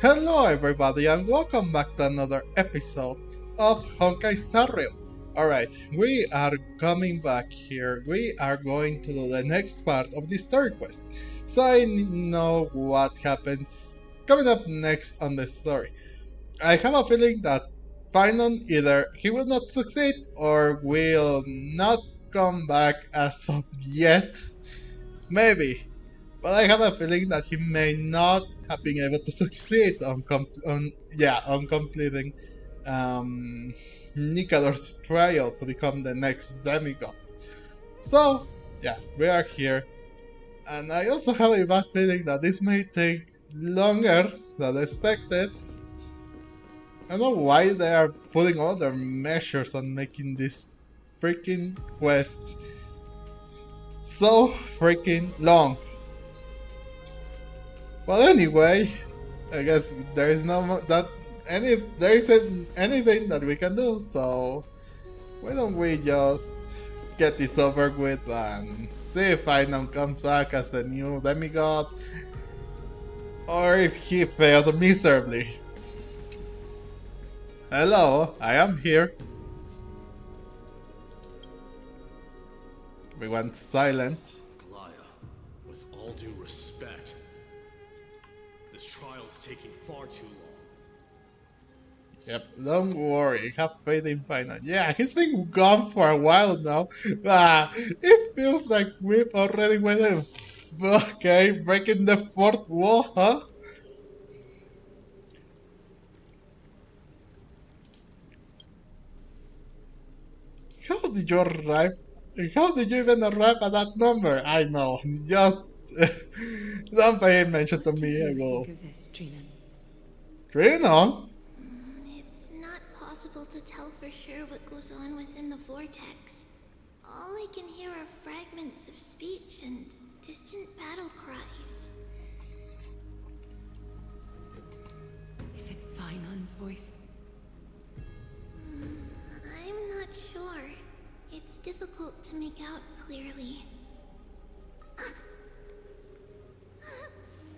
Hello everybody and welcome back to another episode of Honkai Star Rail. Alright, we are coming back here. We are going to do the next part of this story quest. So I know what happens coming up next on the story. I have a feeling that Phainon either he will not succeed or will not come back as of yet. Maybe. But I have a feeling that he may not have been able to succeed on completing Nikador's trial to become the next demigod. So yeah, we are here, and I also have a bad feeling that this may take longer than expected. I don't know why they are putting all their measures on making this freaking quest so freaking long. Well, anyway, I guess there is there isn't anything that we can do. So why don't we just get this over with and see if Phainon comes back as a new demigod, or if he failed miserably. Hello, I am here. We went silent. With all due respect, this trial's taking far too long. Yep, don't worry, have faith in Phainon. Yeah, he's been gone for a while now. It feels like we've already went. Okay, breaking the fourth wall, huh? How did you arrive? How did you even arrive at that number? I know, just don't pay mention to me. I will. Phainon? It's not possible to tell for sure what goes on within the vortex. All I can hear are fragments of speech and distant battle cries. Is it Phainon's voice? I'm not sure. It's difficult to make out clearly.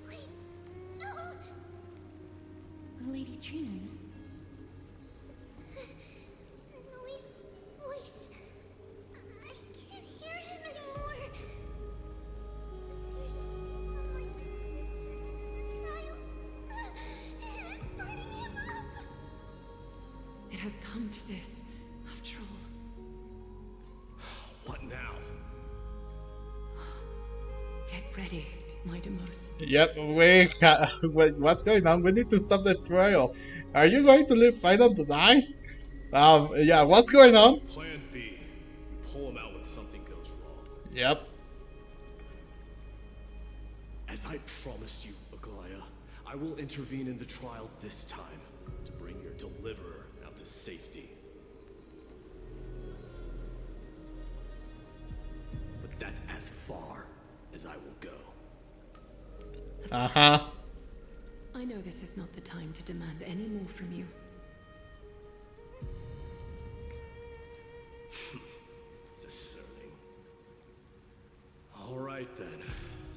Wait, no! Lady Trinan. Snowy's voice. I can't hear him anymore. There's some like existence in the trial. It's burning him up. It has come to this, after all. What now? Get ready, Mydei. Yep, what's going on? We need to stop the trial. Are you going to leave Phainon to die? Yeah, what's going on? Plan B. We pull him out when something goes wrong. Yep. As I promised you, Aglaya, I will intervene in the trial this time to bring your deliverer out to safety. But that's as far as I will go. Uh-huh. I know this is not the time to demand any more from you. Discerning. All right then.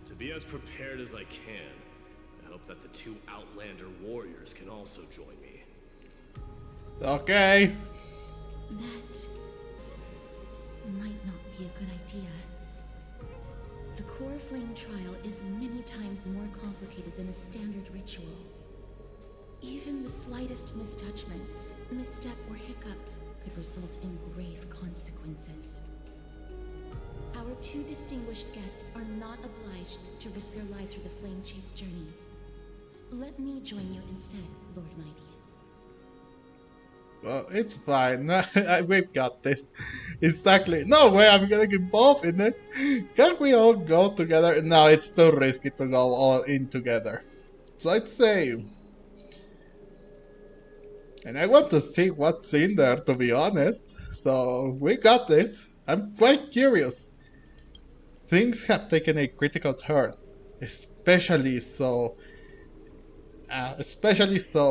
To be as prepared as I can, I hope that the two Outlander warriors can also join me. Okay. That might not be a good idea. The core flame trial is many times more complicated than a standard ritual. Even the slightest misjudgment, misstep, or hiccup could result in grave consequences. Our two distinguished guests are not obliged to risk their lives for the flame chase journey. Let me join you instead, Lord Mydei. Well, it's fine. We've got this. Exactly. No way I'm gonna get involved in it. Can't we all go together? No, it's too risky to go all in together. So I'd say... And I want to see what's in there, to be honest. So, we got this. I'm quite curious. Things have taken a critical turn. Especially so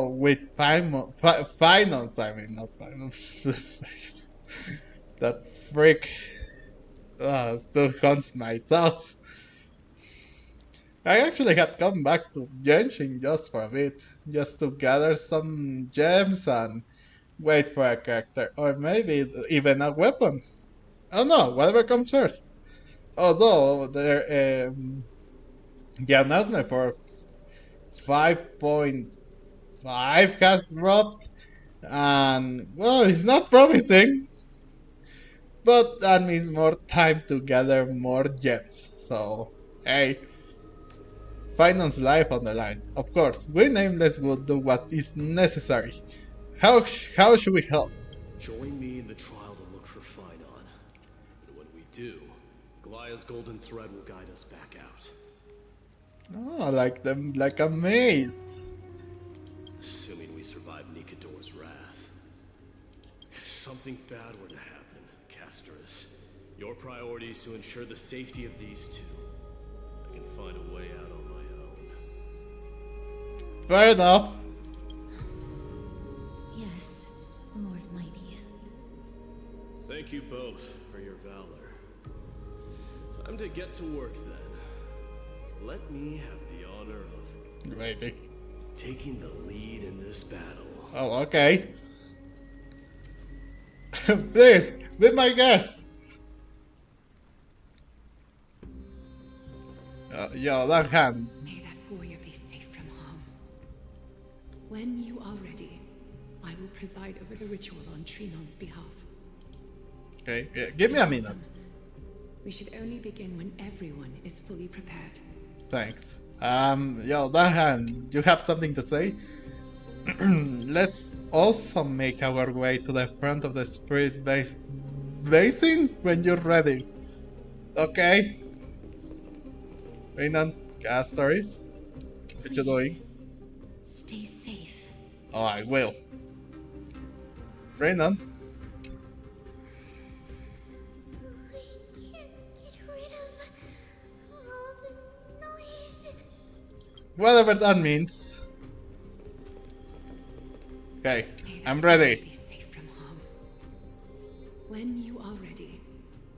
with Phainon, I mean, not Phainon. That freak still haunts my thoughts. I actually had come back to Genshin just for a bit, just to gather some gems and wait for a character, or maybe even a weapon. Oh no, whatever comes first. Although the announcement for 5.5 has dropped, and well, it's not promising, but that means more time to gather more gems. So, hey, Phainon's life on the line. Of course, we nameless will do what is necessary. How should we help? Join me in the trial to look for Phainon. And when we do, Goliath's golden thread will guide us back out. Oh, like a maze. Assuming we survive Nikador's wrath. If something bad were to happen, Castorus, your priority is to ensure the safety of these two. I can find a way out on my own. Fair enough. Yes, Lord Mighty. Thank you both for your valor. Time to get to work then. Let me have the honor of Maybe. taking the lead in this battle. Oh, okay. Please, be my guest. Yo, that hand. May that warrior be safe from harm. When you are ready, I will preside over the ritual on Phaimon's behalf. Okay, yeah, give me a minute. We should only begin when everyone is fully prepared. Thanks. Yo, that hand. You have something to say? Let's also make our way to the front of the spirit basin when you're ready. Okay. Phainon, cast stories. What you doing? Stay safe. Oh, I will. Phainon. I can't get rid of all the noise. Whatever that means. Okay, May that I'm warrior ready. be safe from harm. When you are ready,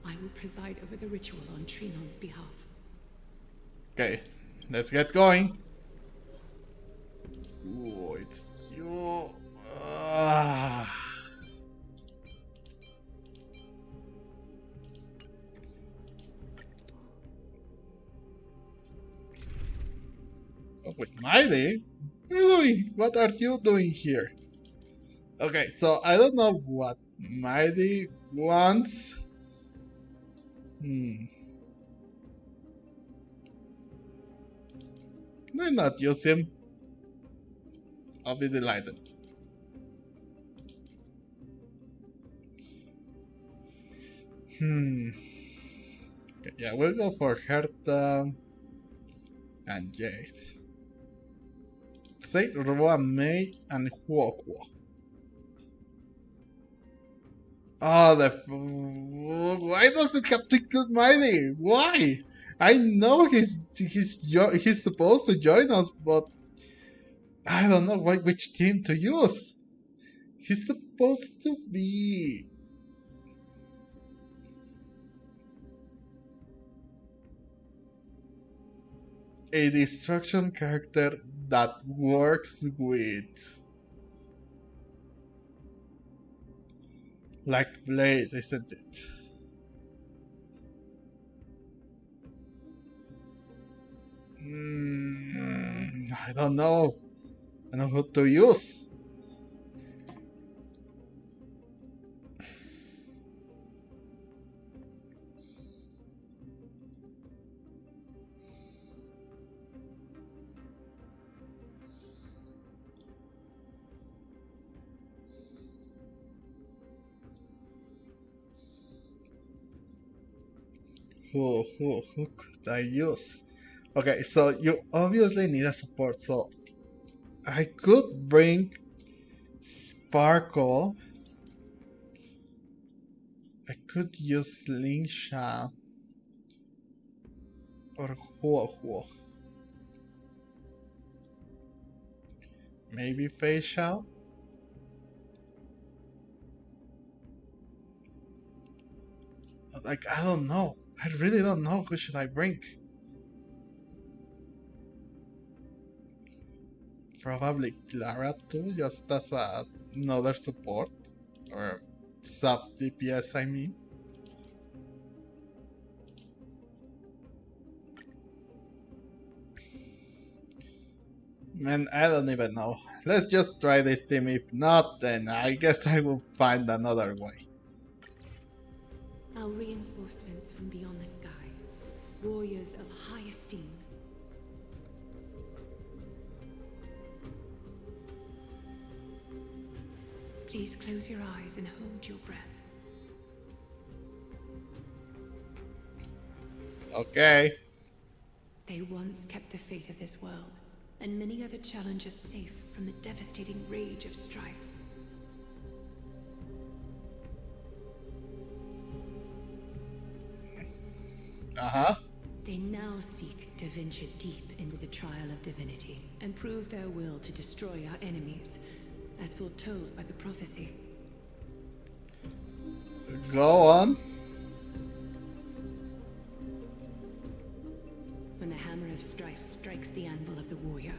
I will preside over the ritual on Phaimon's behalf. Okay, let's get going. Ooh, it's you. Ah. Oh, with Mydei? What are you doing here? Okay, so I don't know what Mydei wants. Why not use him? I'll be delighted. Okay, yeah, we'll go for Herta and Jade. Say Roa Mei and Huo Huo. Oh, why does it have to include Miley? Why? I know he's supposed to join us, but I don't know which team to use. He's supposed to be a destruction character that works with like Blade, isn't it? I don't know. I don't know who to use. Who could I use? Okay, so you obviously need a support, so I could bring Sparkle. I could use Lingsha or Huo Huo. Maybe Fei Xiao? Like, I don't know. I really don't know who should I bring. probably Clara too, just as another support. Or sub DPS, I mean. Man, I don't even know. Let's just try this team. If not, then I guess I will find another way. Our reinforcements from beyond the sky, warriors of high esteem. Please close your eyes and hold your breath. Okay. They once kept the fate of this world, and many other challenges safe from the devastating rage of strife. Uh-huh. They now seek to venture deep into the trial of divinity and prove their will to destroy our enemies, as foretold by the prophecy. Go on. When the hammer of strife strikes the anvil of the warrior,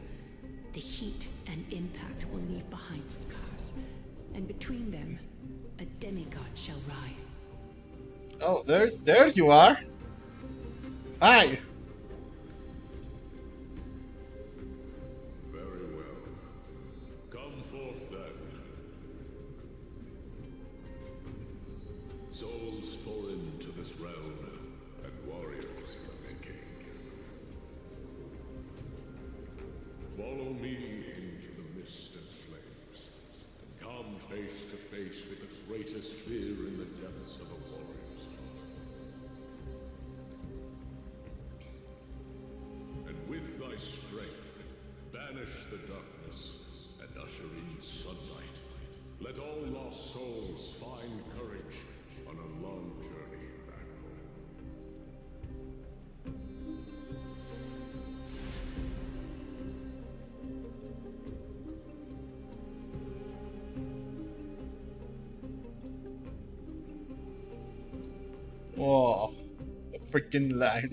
the heat and impact will leave behind scars, and between them, a demigod shall rise. Oh, there you are. Hi. Very well. Come forth then. Souls foreign to this realm, and warriors in the making. Follow me into the mist and flames, and come face to face with the greatest fear in the depths of a warrior's heart. And with thy strength, banish the darkness and usher in sunlight. Let all lost souls find courage on a long journey back home. Whoa. Freaking lag.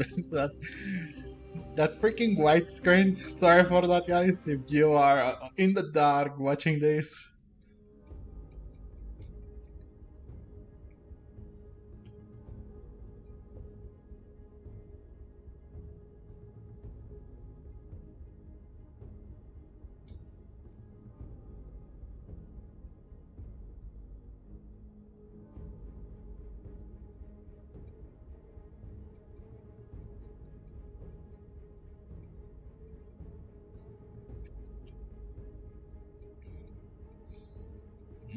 That freaking widescreen. Sorry for that, guys. If you are in the dark watching this.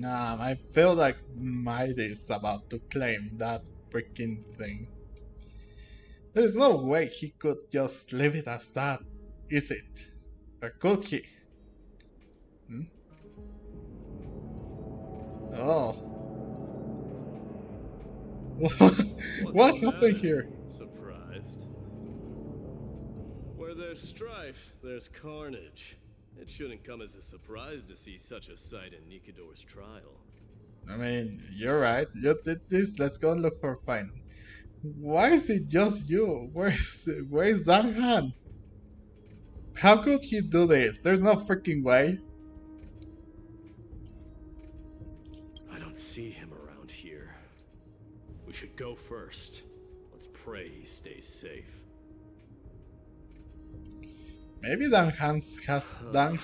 Nah, I feel like Mydei is about to claim that freaking thing. There is no way he could just leave it as that, is it? Or could he? Hmm? Oh. What What's the happened matter? here? Surprised? Where there's strife, there's carnage. It shouldn't come as a surprise to see such a sight in Nikador's trial. I mean, you're right. You did this. Let's go and look for Phainon. Why is it just you? Where's Zhang Han? How could he do this? There's no freaking way. I don't see him around here. We should go first. Let's pray he stays safe. Maybe Zhang Han has Zhang.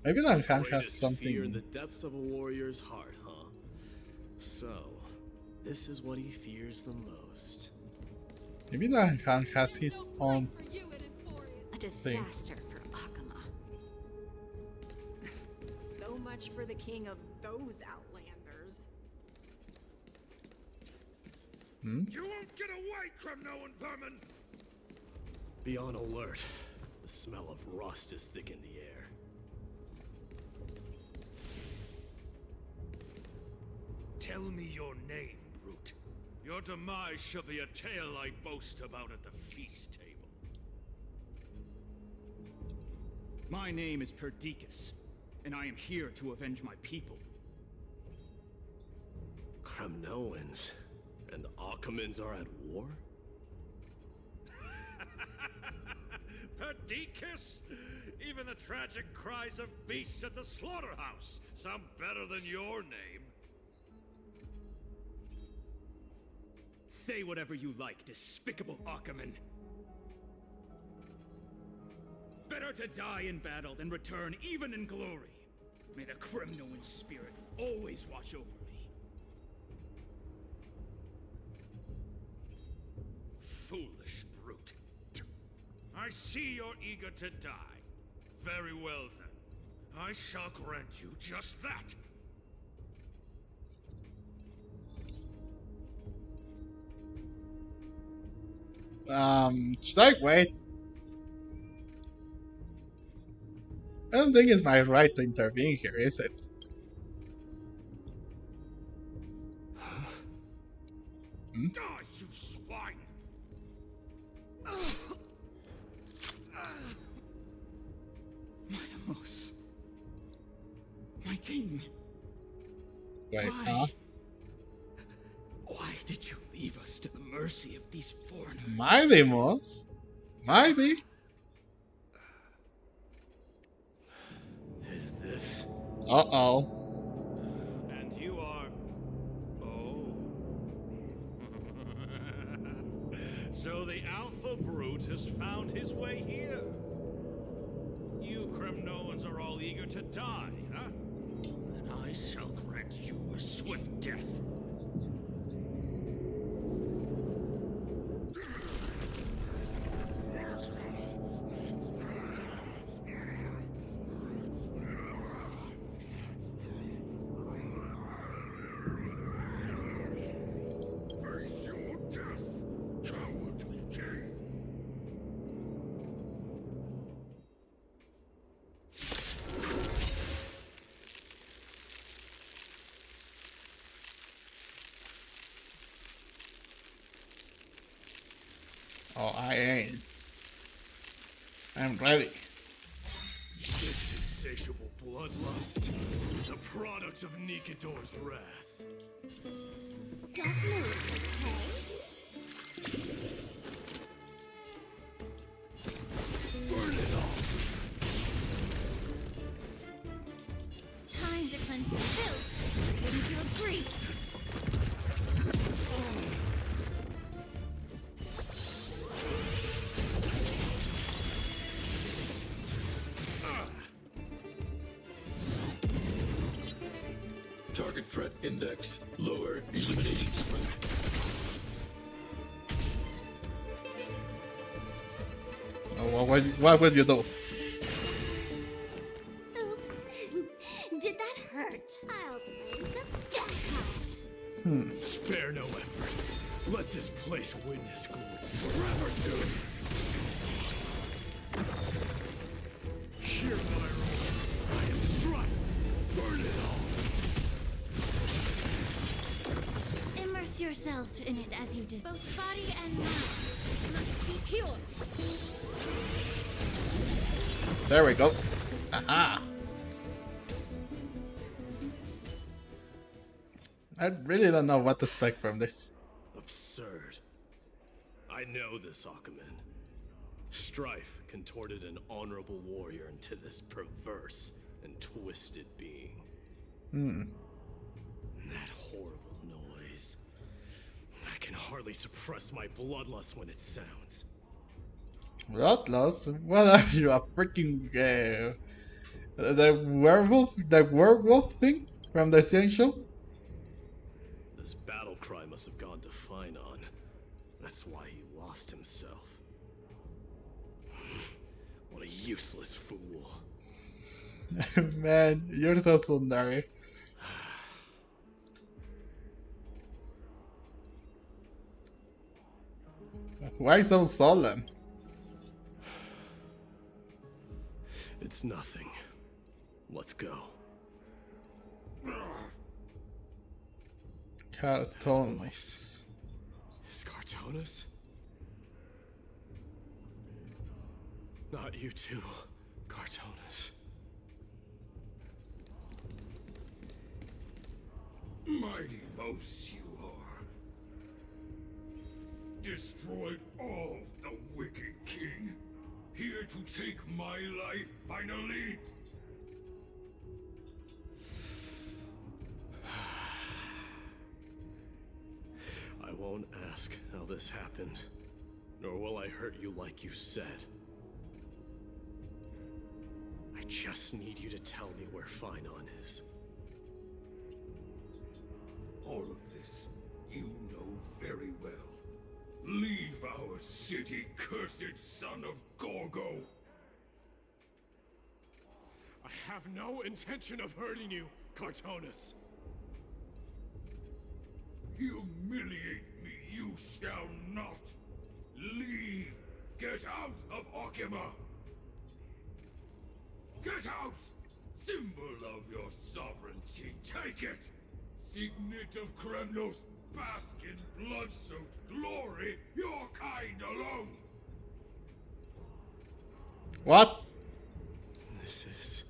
Maybe Zhang Han has Greatest fear in something. the depths of a warrior's heart, huh? So, this is what he fears the most. Maybe Zhang Han has his own. A disaster for Akama. So much for the king of those outlanders. Hmm? You won't get away, criminal and vermin! Be on alert. The smell of rust is thick in the air. Tell me your name, brute. Your demise shall be a tale I boast about at the feast table. My name is Perdiccas, and I am here to avenge my people. Kremnoans and Akamans are at war? Perdiccas? Even the tragic cries of beasts at the slaughterhouse sound better than your name. Say whatever you like, despicable Ackerman. Better to die in battle than return even in glory. May the Kremnoan spirit always watch over me. Foolish brute. I see you're eager to die. Very well then. I shall grant you just that. Should I wait? I don't think it's my right to intervene here, is it? Hmm? Die, you swine! Mydei, my king. Wait, Why? huh? Why did you leave us to the mercy of these foreigners? Mydei, Mydei? Is this? Uh-oh. And you are... Oh. So the Alpha Brute has found his way here. You Kremnoans are all eager to die, huh? Then I shall grant you a swift death. Face your death, cowardly king. Oh, I ain't. I'm ready. This insatiable bloodlust is a product of Nikador's wrath. Don't move, Burn it all! okay? Time to cleanse the filth. Wouldn't you agree? Target threat index lower. Eliminating threat. Oh, what would you do? Oops. Did that hurt? I'll play the bad guy. Spare no effort. Let this place witness glory. Forever doing it. Hear my roar. I am struck. Burn it all. Immerse yourself in it as you do. Both body and mind must be pure. There we go. Aha! I really don't know what to expect from this. Absurd. I know this, Ackerman. Strife contorted an honorable warrior into this perverse and twisted being. That horrible noise. I can hardly suppress my bloodlust when it sounds. Bloodlust? What are you, a freaking the werewolf thing from the Essential? This battle cry must have gone to Phainon. That's why he lost himself. What a useless fool. Man, you're so sundari. Why so solemn? It's nothing. Let's go. Cartoons. Is Cartonus? Not you too, Cartonus. Mighty mouse you are. Destroyed all the wicked king. Here to take my life, finally? I won't ask how this happened, nor will I hurt you like you said. I just need you to tell me where Phainon is. All of this, you know very well. Leave our city, cursed son of Gorgo! I have no intention of hurting you, Cartonus. Humiliate me, you shall not! Leave! Get out of Okima! Get out! Symbol of your sovereignty, take it! Signet of Kremnos, bask in blood-soaked glory, your kind alone! What? This is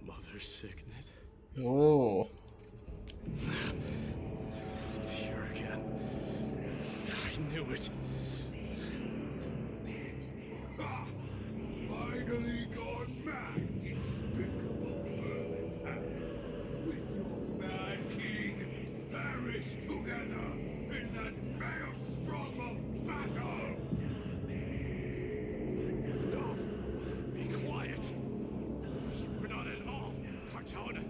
Mother's signet. Oh. It's here again. I knew it. Ah! Finally gone mad, despicable vermin! With your mad king, perish together in that maelstrom of battle! Enough! Be quiet! You were not at all, Cartonus!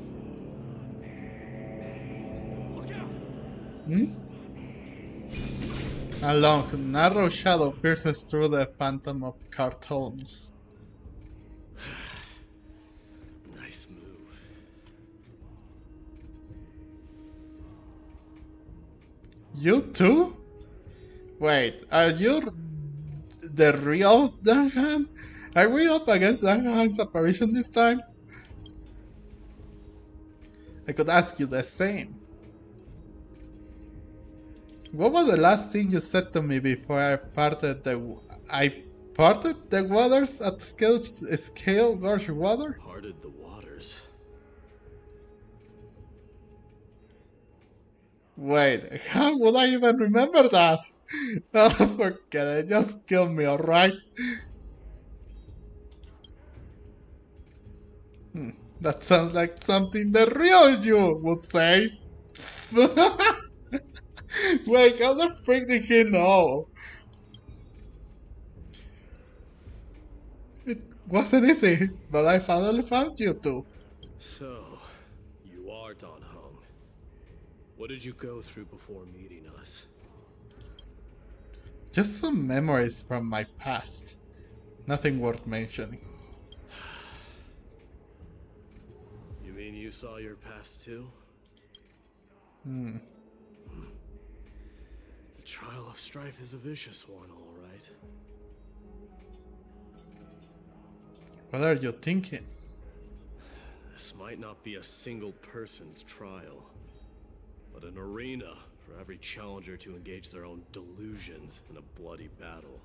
Look out! Hmm? A long, narrow shadow pierces through the phantom of Cartonus. Nice move. You too? Wait, are you the real Danhan? Are we up against Danhan's apparition this time? I could ask you the same. What was the last thing you said to me before I parted the waters at Scale Gorge Water? Parted the waters. Wait, how would I even remember that? Oh, forget it, just kill me, alright? That sounds like something the real you would say. Wait, how the freak did he know? It wasn't easy, but I finally found you two. So, you are Don Hung. What did you go through before meeting us? Just some memories from my past. Nothing worth mentioning. You mean you saw your past too? Hmm. The trial of strife is a vicious one, all right. What are you thinking? This might not be a single person's trial, but an arena for every challenger to engage their own delusions in a bloody battle.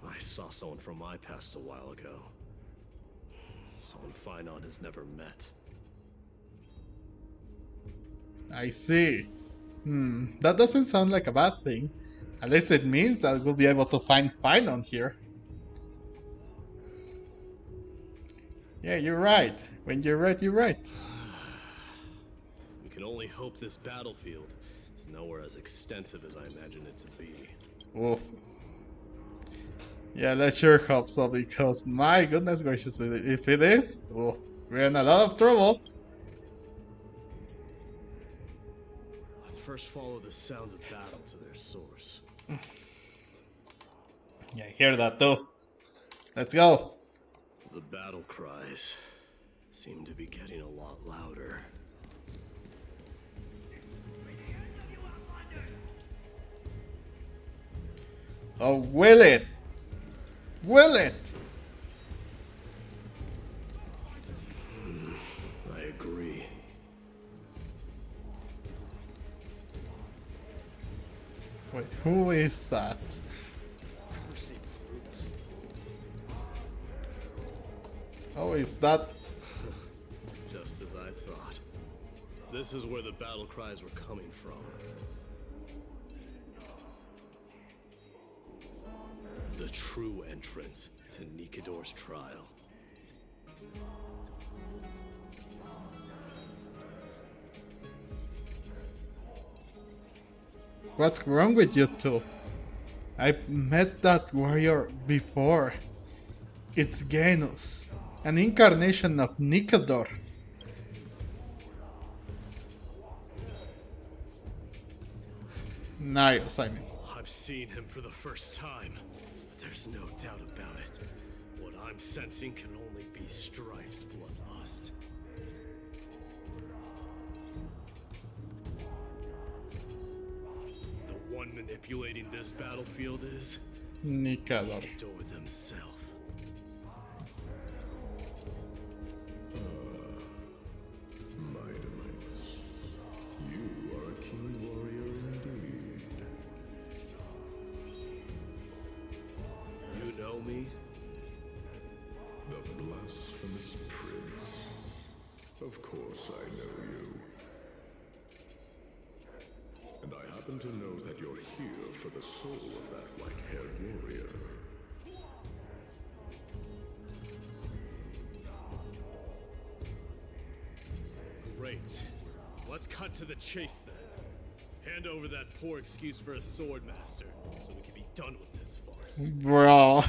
I saw someone from my past a while ago. Someone Phainon has never met. I see. That doesn't sound like a bad thing. At least it means I will be able to find Phainon here. Yeah, you're right. When you're right, you're right. We can only hope this battlefield is nowhere as extensive as I imagine it to be. Oof. Yeah, let's sure hope so, because my goodness gracious, if it is, oh, we're in a lot of trouble. Let's first follow the sounds of battle to their source. Yeah, I hear that too. Let's go. The battle cries seem to be getting a lot louder. Oh, will it? Will it? I agree. Wait, who is that? Oh, is that... Just as I thought. This is where the battle cries were coming from. the true entrance to Nikador's trial. What's wrong with you two? I met that warrior before. It's Genus, an incarnation of Nikador. Niles, I mean. I've seen him for the first time, but there's no doubt about it. What I'm sensing can only be Strife's bloodlust. The one manipulating this battlefield is Nikador. Nikador himself. Mydei, you are a keen warrior indeed. You know me? The blasphemous prince. Of course I know you. And I happen to know that you're here for the soul of that white-haired warrior. Great. Let's cut to the chase then. Hand over that poor excuse for a sword master, so we can be done with this farce. Bro.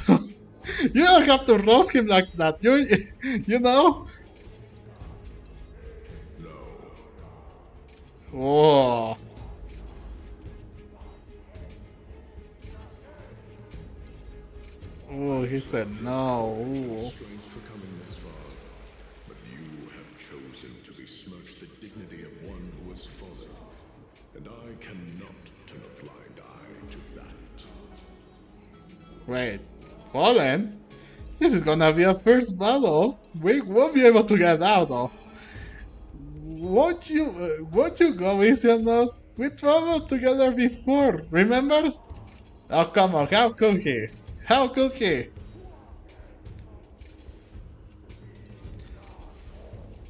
You don't have to roast him like that. You know? No. Oh. Oh, he said no. Ooh. Strength for coming this far, but you have chosen to besmirch the dignity of one who has fallen, and I cannot turn a blind eye to that. Wait. Fallen? This is gonna be a first battle. We won't be able to get out though. Won't you go easy on us? We traveled together before, remember? Oh come on, how could he? How could he?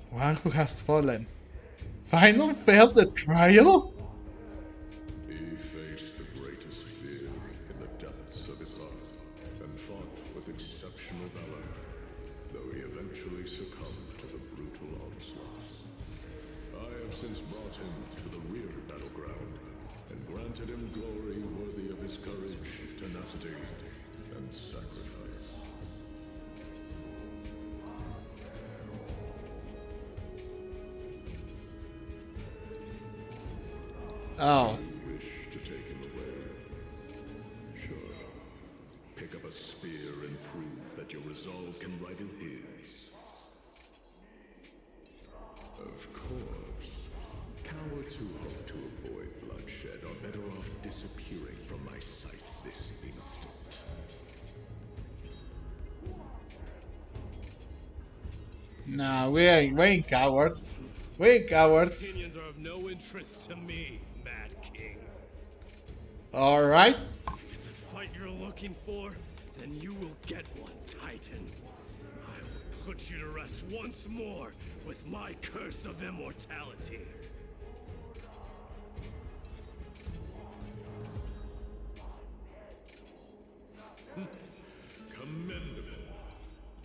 One who has fallen. Phainon failed the trial? He faced the greatest fear in the depths of his heart, and fought with exceptional valor, though he eventually succumbed to the brutal onslaughts. I have since brought him to the rear battleground, and granted him glory worthy of his courage, tenacity, and sacrifice. Oh. You wish to take him away? Sure. Pick up a spear and prove that your resolve can rival his. Of course. Cowards who hope to avoid bloodshed are better off disappearing from my sight this instant. Nah, we ain't cowards. We ain't cowards. Opinions are of no interest to me, Mad King. Alright. If it's a fight you're looking for, then you will get one, Titan. I will put you to rest once more with my curse of immortality. Commendable.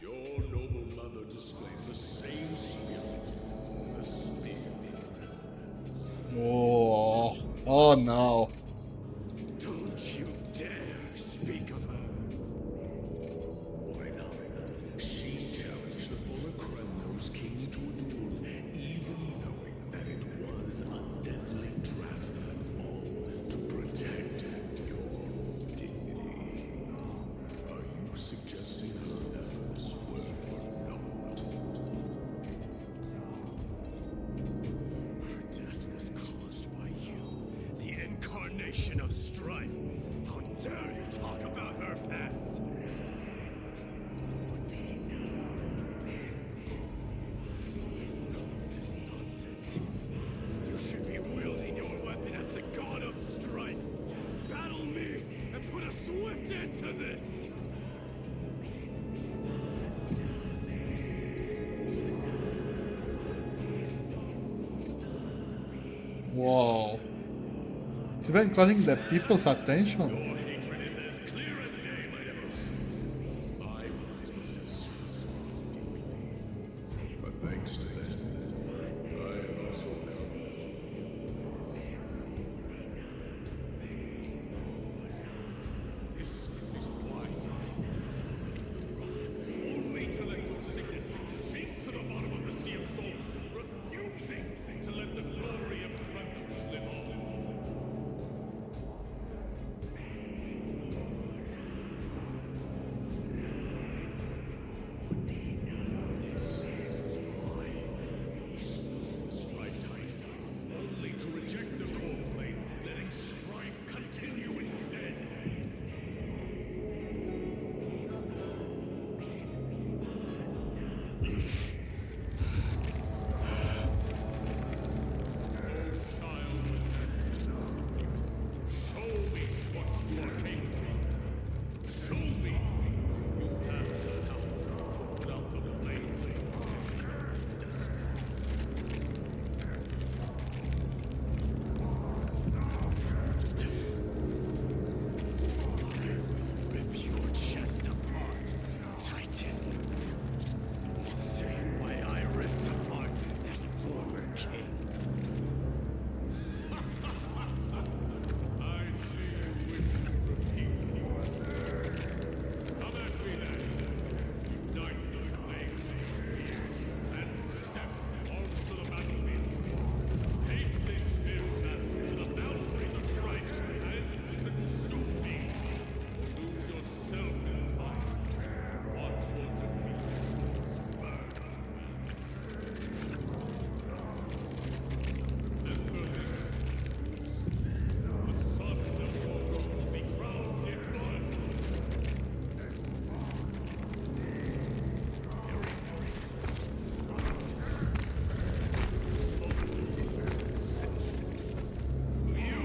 Your noble mother displayed the same spirit with a spear in her hands. Oh. Oh no. Don't you dare speak of her. Why not? She challenged the former Kremnos king to a duel, even knowing that it was a deadly trap, all to protect your dignity. Are you suggesting her efforts were for naught? Her death was caused by you, the incarnation of strife. How dare you talk about her past? Enough of this nonsense. You should be wielding your weapon at the god of strife. Battle me and put a swift end to this. Whoa. It's been calling the people's attention. Your hatred is as clear as day, my ever thanks to them, I have also come to this is why only to let your signet sink to the bottom of the Sea of Souls, refusing to let the glory of Kremnos live on. To reject the core flame, letting strife continue instead. Oh, child, show me what you are capable of. Show me if you have the power to put out the flames of your destiny. Your chest apart, Titan. The same way I ripped apart that former king. I see you wish to repeat these. Come at me then. Unite the flames of your beards and step onto the battlefield. Take this fierce battle to the boundaries of strife and consume me. Lose yourself in the fight. Watch your defeated foes burn to ash. And for this, the son of your will be crowned in blood. You,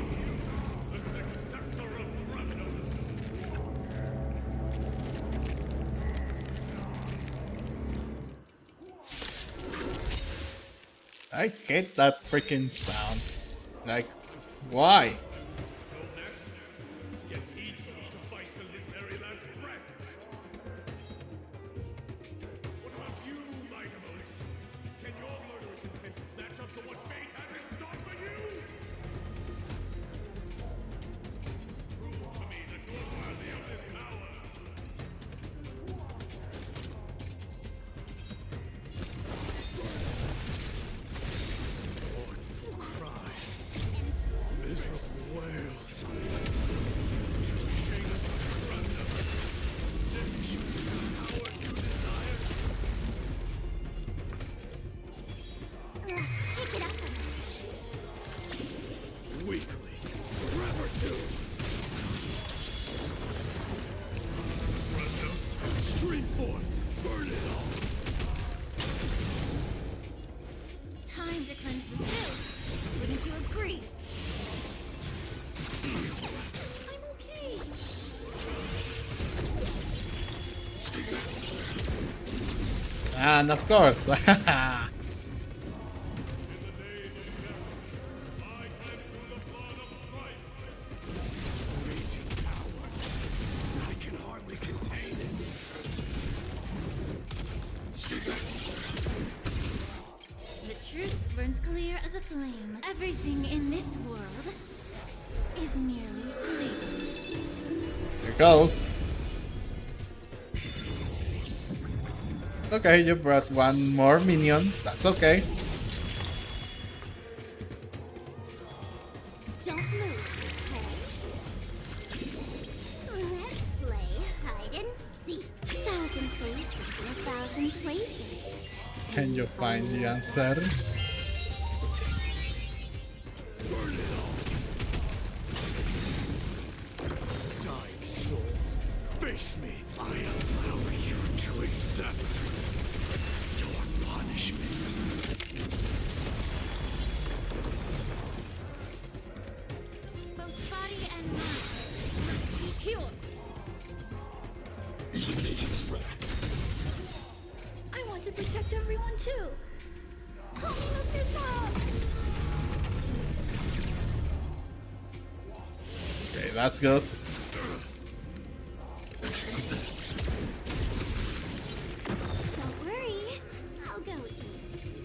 the successor of Kremnos. I hate that freaking sound. Like, why? Go next. Yet he chose to fight till his very last breath. What about you, Mydei? Can your murderous intent match up to what fate has in store for you? Prove to me that you are worthy of this power. Mournful cries, miserable wails. To the king of Kremnos, if you the power you desire. Take it up a notch. Weakly, forever doomed. Kremnos, stream forth, burn it all. Time to cleanse the filth. Wouldn't you agree? I'm okay. And of course. I cleanse you the blood of strife. Raging power. I can hardly contain it. The truth burns clear as a flame. Everything in this world is merely flame. Here goes. Okay, you brought one more minion. That's okay. Don't move, okay? Let's play hide and seek. 1,000 places in 1,000 places. Can you find the answer? Dying soul, face me. I allow you to accept your punishment. Both body and mind must be pure. I want to protect everyone too. Help me lift this up. Okay, that's good. Don't worry, I'll go easy.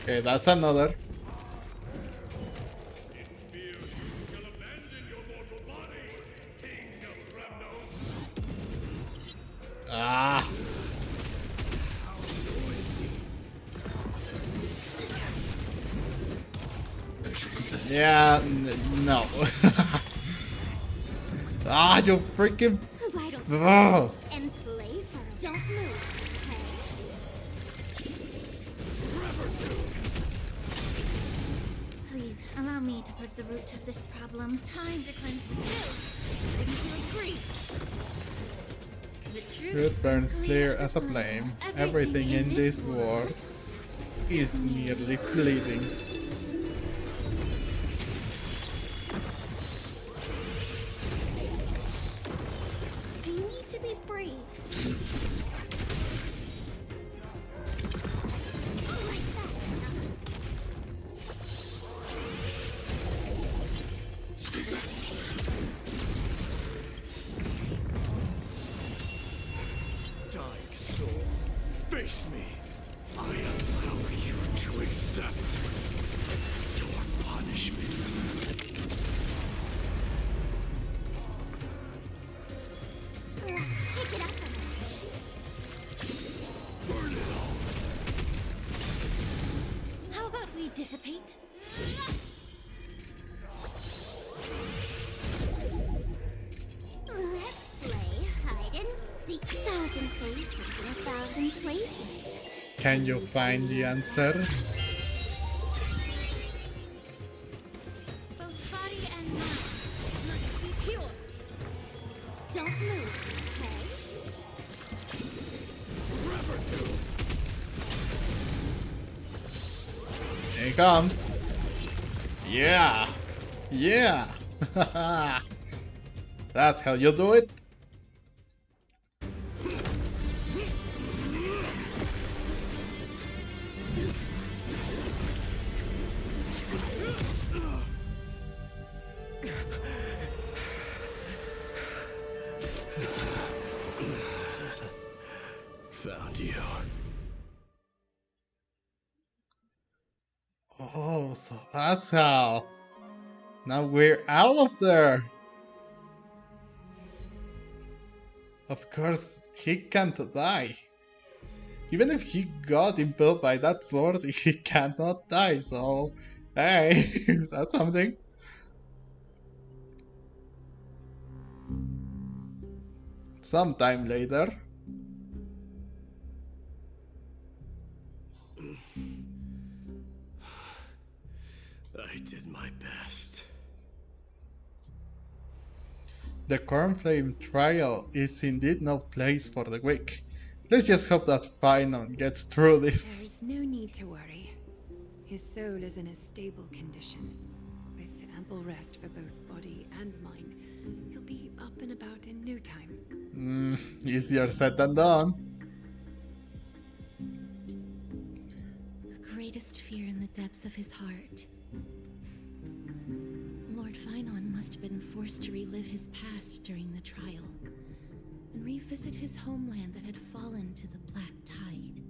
Okay, that's another. Ah. Yeah, no. Ah, you freaking. Why don't Oh. and play for a don't move, okay? Please, allow me to put the root of this problem. Time to cleanse the guilt. Wouldn't you agree? The Truth burns clear as a flame. Everything in this world is merely fleeting. I need to be brave. Like that. Dying soul, face me. I allow you to accept your punishment. Let's pick it up a notch. Burn it all. How about we dissipate? Let's play hide and seek. 1,000 faces in 1,000 places. Can you find the answer? Both body and mind must be pure. Don't move, okay? Here it comes. Yeah. Yeah. That's how you do it. Found you. Oh, so that's how. Now we're out of there. Of course, he can't die. Even if he got impaled by that sword, he cannot die, so... Hey, that's something. Sometime later. I did my best. The Cornflame trial is indeed no place for the weak. Let's just hope that Phainon gets through this. There's no need to worry. His soul is in a stable condition. With ample rest for both body and mind, he'll be up and about in no time. Easier said than done. The greatest fear in the depths of his heart. Lord Phainon must have been forced to relive his past during the trial, and revisit his homeland that had fallen to the Black Tide.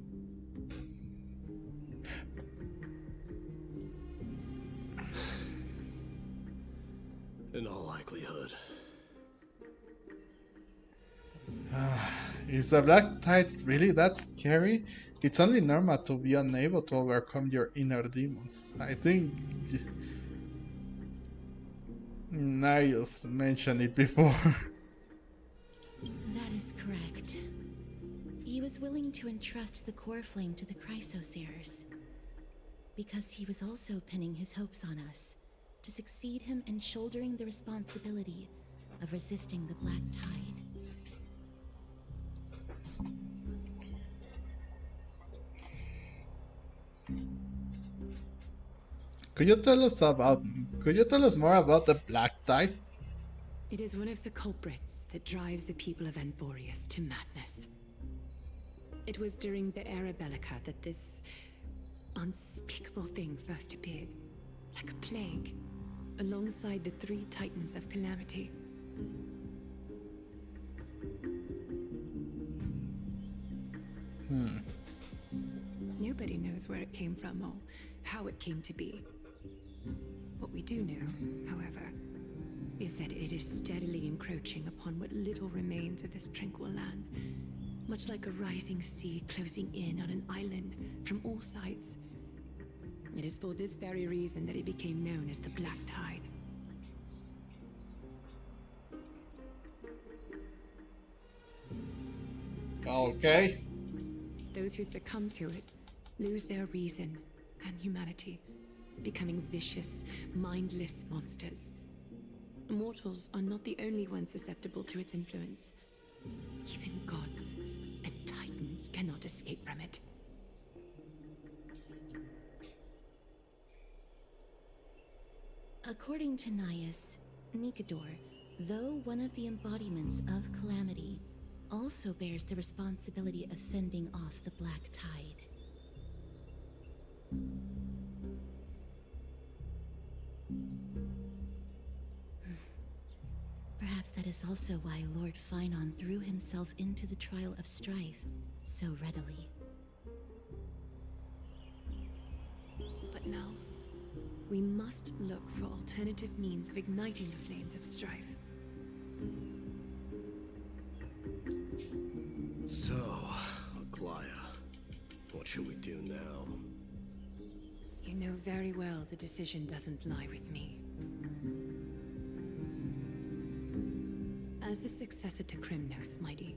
In all likelihood. Is the Black Tide really that scary? It's only normal to be unable to overcome your inner demons. I think Niles mentioned it before. That is correct. He was willing to entrust the core flame to the Chrysosayers, because he was also pinning his hopes on us to succeed him in shouldering the responsibility of resisting the Black Tide. Could you tell us more about the Black Tide? It is one of the culprits that drives the people of Envorius to madness. It was during the Era Bellica that this unspeakable thing first appeared, like a plague, alongside the three titans of calamity. No Nobody knows where it came from or how it came to be. What we do know, however, is that it is steadily encroaching upon what little remains of this tranquil land, much like a rising sea closing in on an island from all sides. It is for this very reason that it became known as the Black Tide. Okay. Those who succumb to it lose their reason and humanity, becoming vicious, mindless monsters. Mortals are not the only ones susceptible to its influence. Even gods and titans cannot escape from it. According to Naius, Nikador, though one of the embodiments of Calamity, also bears the responsibility of fending off the Black Tide. Perhaps that is also why Lord Phainon threw himself into the trial of strife so readily. But now, we must look for alternative means of igniting the flames of strife. So, Aglaya, what should we do now? You know very well the decision doesn't lie with me. As the successor to Krymnos, Mydei,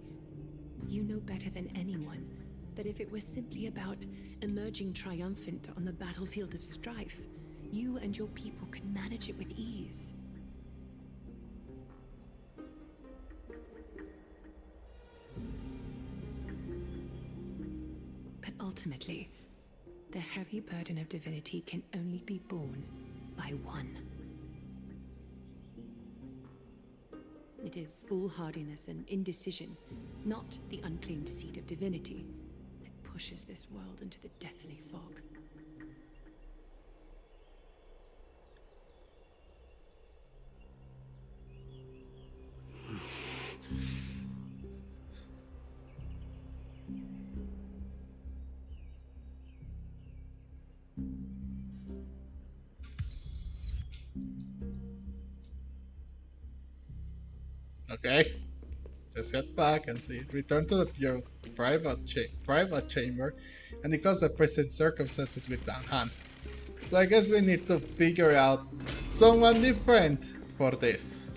you know better than anyone that if it was simply about emerging triumphant on the battlefield of strife, you and your people could manage it with ease. But ultimately, the heavy burden of divinity can only be borne by one. It is foolhardiness and indecision, not the unclaimed seed of divinity, that pushes this world into the deathly fog. Okay. Just head back and see. Return to the pure private chamber and discuss the present circumstances with Dan. So I guess we need to figure out someone different for this.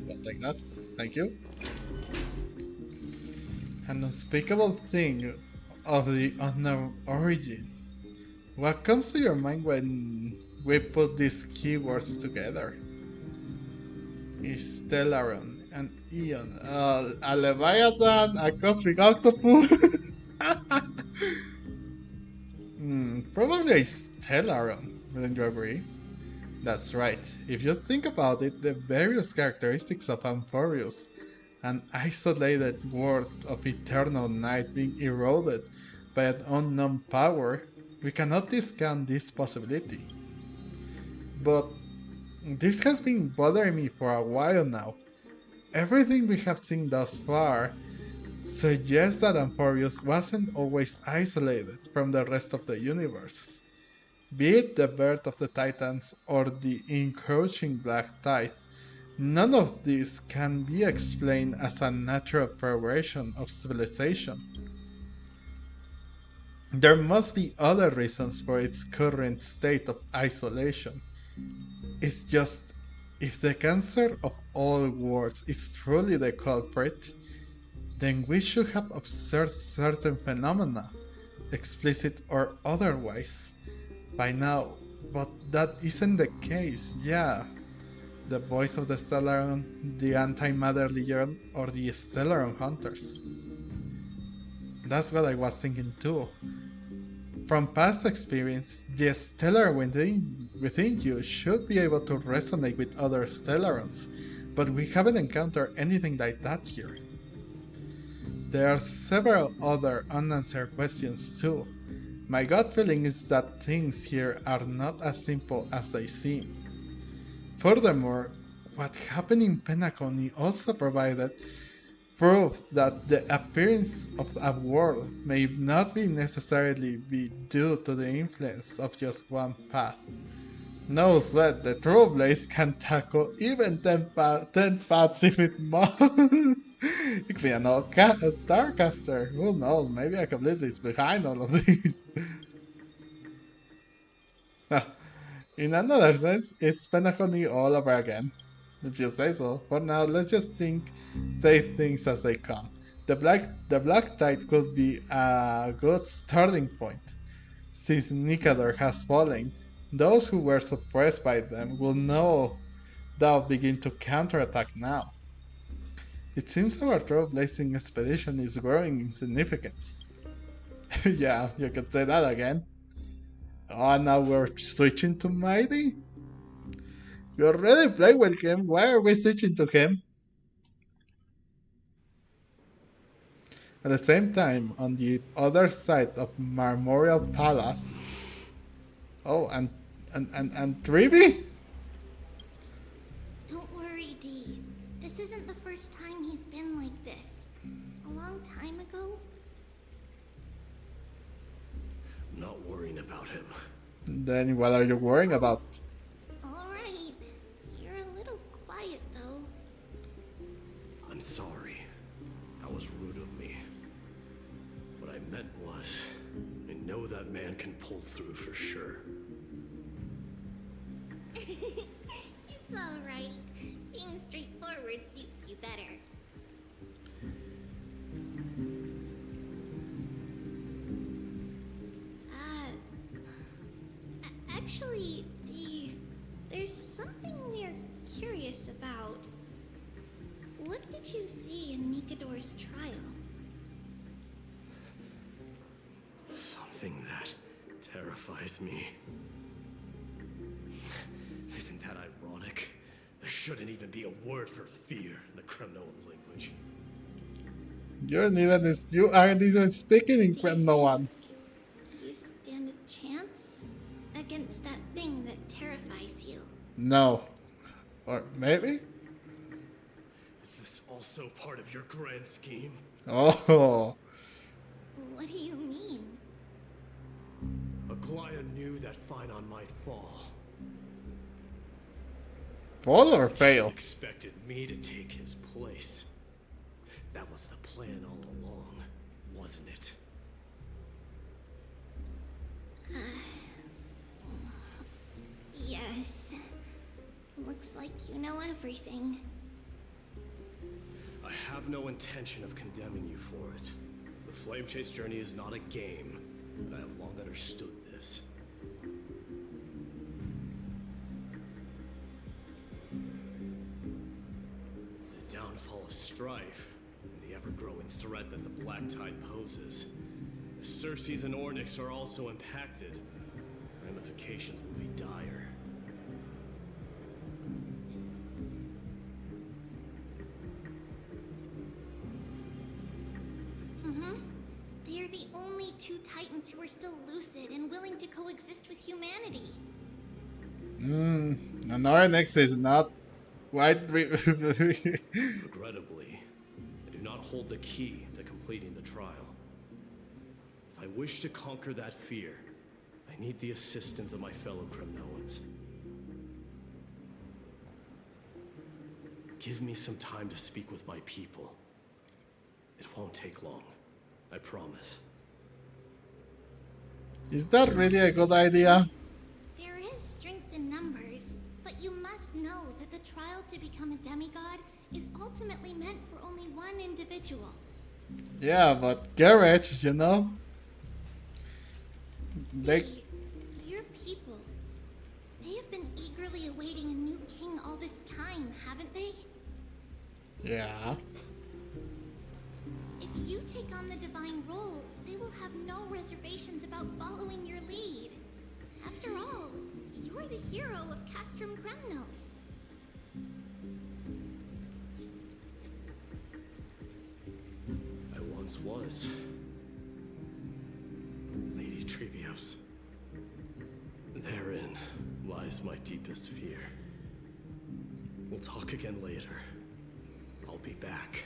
I'll take that. Thank you. An unspeakable thing of the unknown origin. What comes to your mind when we put these keywords together? Stellaron, an Eon, a Leviathan, a cosmic octopus. Probably a Stellaron, wouldn't you agree? That's right. If you think about it, the various characteristics of Amphoreus, an isolated world of eternal night being eroded by an unknown power, we cannot discount this possibility. But this has been bothering me for a while now. Everything we have seen thus far suggests that Amphoreus wasn't always isolated from the rest of the universe. Be it the birth of the Titans or the encroaching Black Tide, none of this can be explained as a natural progression of civilization. There must be other reasons for its current state of isolation. It's just, if the cancer of all worlds is truly the culprit, then we should have observed certain phenomena, explicit or otherwise, by now, but that isn't the case, yeah. The voice of the Stellaron, the anti-matter legion, or the Stellaron hunters. That's what I was thinking too. From past experience, the Stellar within you should be able to resonate with other Stellarons, but we haven't encountered anything like that here. There are several other unanswered questions too. My gut feeling is that things here are not as simple as they seem. Furthermore, what happened in Penacony also provided prove that the appearance of a world may not be necessarily be due to the influence of just one path. No sweat, the true blaze can tackle even 10 paths if it must. It could be an old a Starcaster. Who knows? Maybe a Blizzard is behind all of these. In another sense, it's Penacony all over again. If you say so. For now, let's just take things as they come. The Black Tide could be a good starting point. Since Nikador has fallen, those who were suppressed by them will no doubt begin to counterattack now. It seems our trailblazing expedition is growing in significance. Yeah, you could say that again. Oh, now we're switching to Mydei? We already played with him, why are we switching to him? At the same time, on the other side of Memorial Palace. Oh, and Trivi? Don't worry, Dee. This isn't the first time he's been like this. A long time ago. I'm not worrying about him. Then what are you worrying about? Alright. You're a little quiet, though. I'm sorry. That was rude of me. What I meant was, I know that man can pull through for sure. It's alright. Being straightforward suits you better. Actually, there's something we're curious about. What did you see in Nikador's trial? Something that terrifies me. Isn't that ironic? There shouldn't even be a word for fear in the Kremnoan language. You aren't even speaking in Kremnoan. You stand a chance against that thing that terrifies you. No. Or maybe? Is this also part of your grand scheme? Oh. What do you mean? Aglaya knew that Phainon might fall. Fall or fail? He expected me to take his place. That was the plan all along, wasn't it? Yes. Looks like you know everything. I have no intention of condemning you for it. The Flame Chase journey is not a game, and I have long understood this. The downfall of strife, and the ever-growing threat that the Black Tide poses. If Circes and Ornyx are also impacted, ramifications will be dire. They are the only two Titans who are still lucid and willing to coexist with humanity. And Ornyx is not quite. Regrettably, I do not hold the key to completing the trial. If I wish to conquer that fear, I need the assistance of my fellow Kremnoans. Give me some time to speak with my people. It won't take long, I promise. Is that really a good idea? There is strength in numbers, but you must know that the trial to become a demigod is ultimately meant for only one individual. Yeah, but Garrett, you know? Your people, they have been eagerly awaiting a new king all this time, haven't they? Yeah. If you take on the divine role, they will have no reservations about following your lead. After all, you're the hero of Castrum Gremnos. I once was. Lady Trevios. Therein lies my deepest fear. We'll talk again later. I'll be back.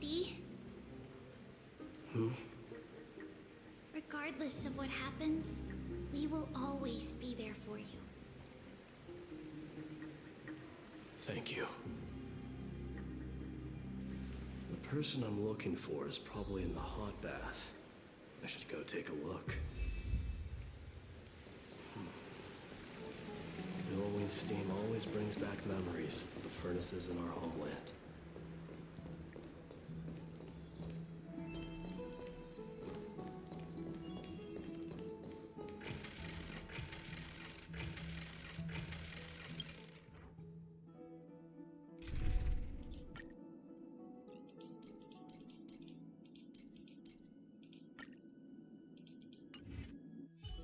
Dee? Regardless of what happens, we will always be there for you. Thank you. The person I'm looking for is probably in the hot bath. I should go take a look. Billowing steam always brings back memories of the furnaces in our homeland.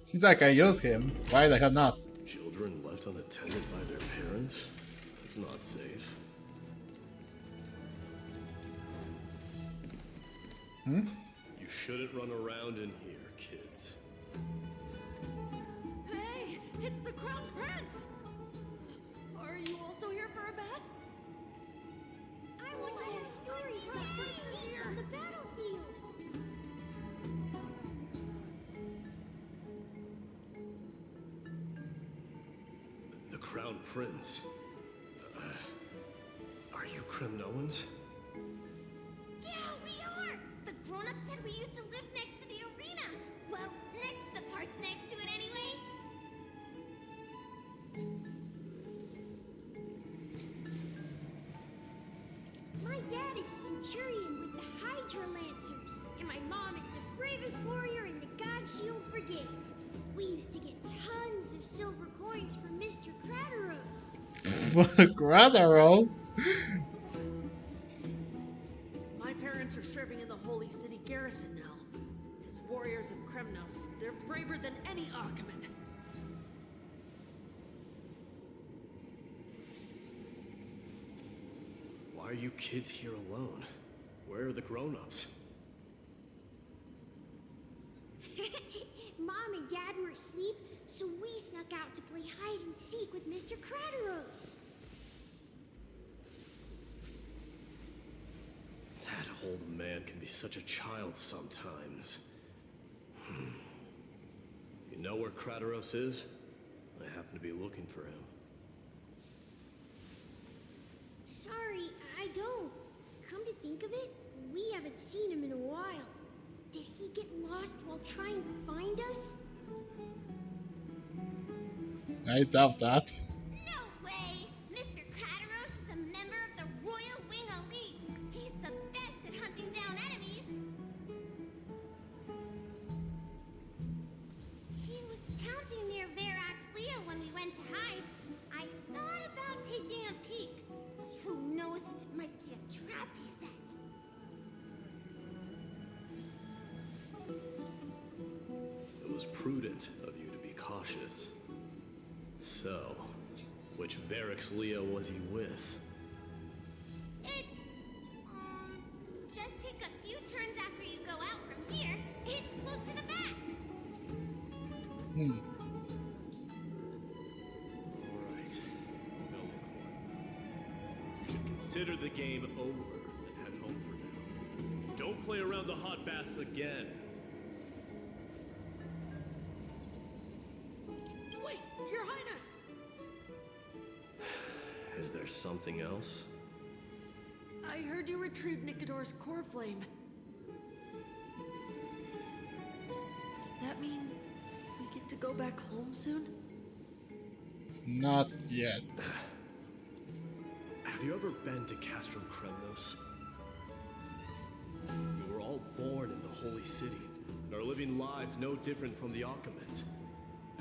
Since I can use him, why the hell not? Children left unattended by their parents? That's not safe. You shouldn't run around in here, kids. Hey, it's the Crown Prince! Are you also here for a bath? I want to hear stories about princes on the battlefield. The Crown Prince. Are you Kremnoans? Yeah, we are! The grown-ups said we used to live next to the arena. Well, next to the parts next to it anyway. My dad is a centurion with the Hydra Lancers, and my mom is the bravest warrior in the God Shield Brigade. We used to get tons of silver coins from Mr. Crataros. Gradaros? My parents are serving in the Holy City garrison now. As warriors of Kremnos, they're braver than any Archiman. Why are you kids here alone? Where are the grown-ups? Mom and Dad were asleep, so we snuck out to play hide and seek with Mr. Crataros. That old man can be such a child sometimes. You know where Crataros is? I happen to be looking for him. Sorry, I don't. Come to think of it, we haven't seen him in a while. Did he get lost while trying to find us? I doubt that. No way! Mr. Crataros is a member of the Royal Wing Elite. He's the best at hunting down enemies. He was counting near Verax Leo when we went to hide. I thought about taking a peek, but who knows if it might be a trap he set. It was prudent of you to be cautious. So, which Verax Leo was he with? It's, just take a few turns after you go out from here. It's close to the back. Alright. You should consider the game over and head home for now. Don't play around the hot baths again. Wait, Your Highness! Is there something else? I heard you retrieved Nikador's core flame. Does that mean we get to go back home soon? Not yet. Have you ever been to Castrum Kremnos? We were all born in the Holy City, and are living lives no different from the Archimans.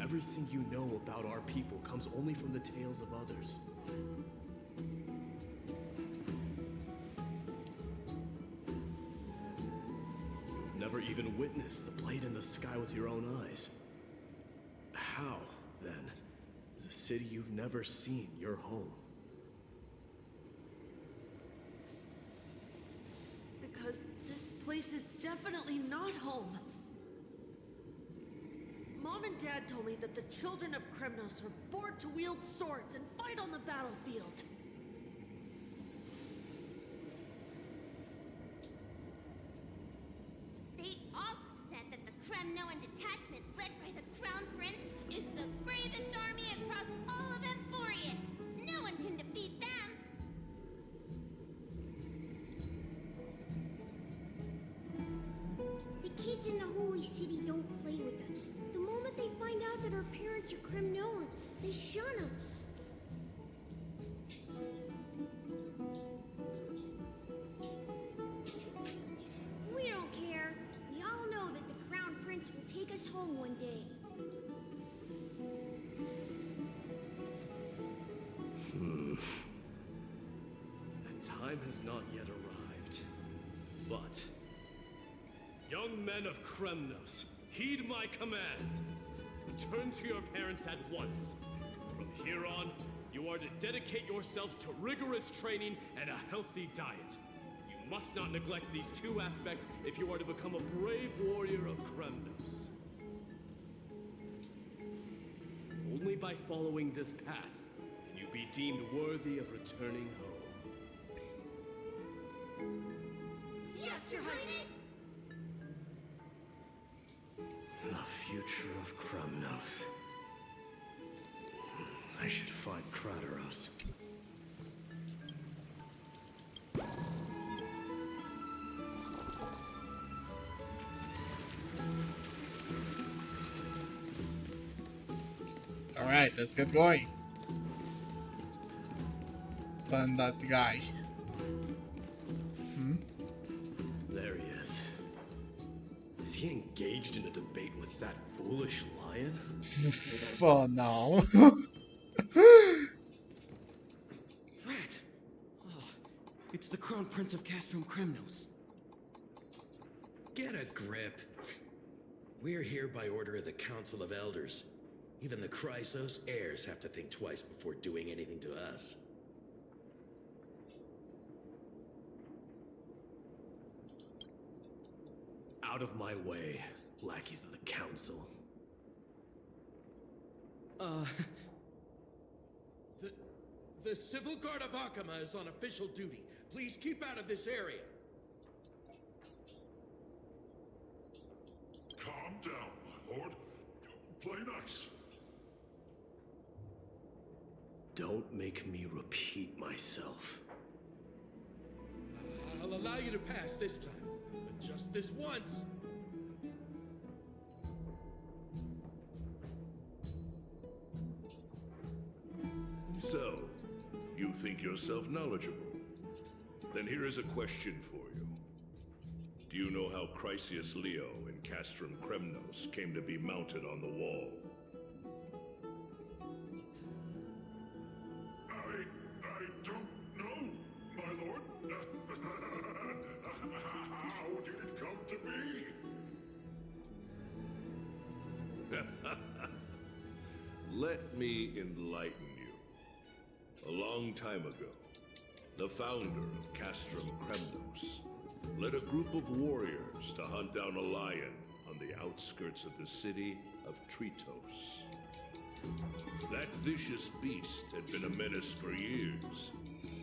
Everything you know about our people comes only from the tales of others. You've never even witnessed the blade in the sky with your own eyes. How, then, is a city you've never seen your home? Because this place is definitely not home. Mom and Dad told me that the children of Kremnos are born to wield swords and fight on the battlefield. detachment led by the Crown Prince is the bravest army across all of Emphorius. No one can defeat them. The kids in the Holy City don't play with us. The moment they find out that our parents are Kremnoans, they shun us. We don't care. We all know that the Crown Prince will take us home one day. The time has not yet arrived. But, young men of Kremnos, heed my command. Return to your parents at once. From here on, you are to dedicate yourselves to rigorous training and a healthy diet. You must not neglect these two aspects if you are to become a brave warrior of Kremnos. Only by following this path can you be deemed worthy of returning home. Yes, Your Highness! The future of Kremnos. I should find Krateros. Alright, let's get going. Find that guy. There he is. Is he engaged in a debate with that foolish lion? Oh no. Rat! Oh, it's the Crown Prince of Castrum Kremnos. Get a grip. We're here by order of the Council of Elders. Even the Chrysos heirs have to think twice before doing anything to us. Out of my way, lackeys of the Council. The Civil Guard of Akama is on official duty. Please keep out of this area. Calm down, my lord. Play nice. Don't make me repeat myself. I'll allow you to pass this time, but just this once. So, you think yourself knowledgeable? Then here is a question for you. Do you know how Chrysius Leo in Castrum Kremnos came to be mounted on the wall? I don't know, my lord. How did it come to be? Let me enlighten you. A long time ago, the founder of Castrum Kremnos led a group of warriors to hunt down a lion on the outskirts of the city of Tritos. That vicious beast had been a menace for years,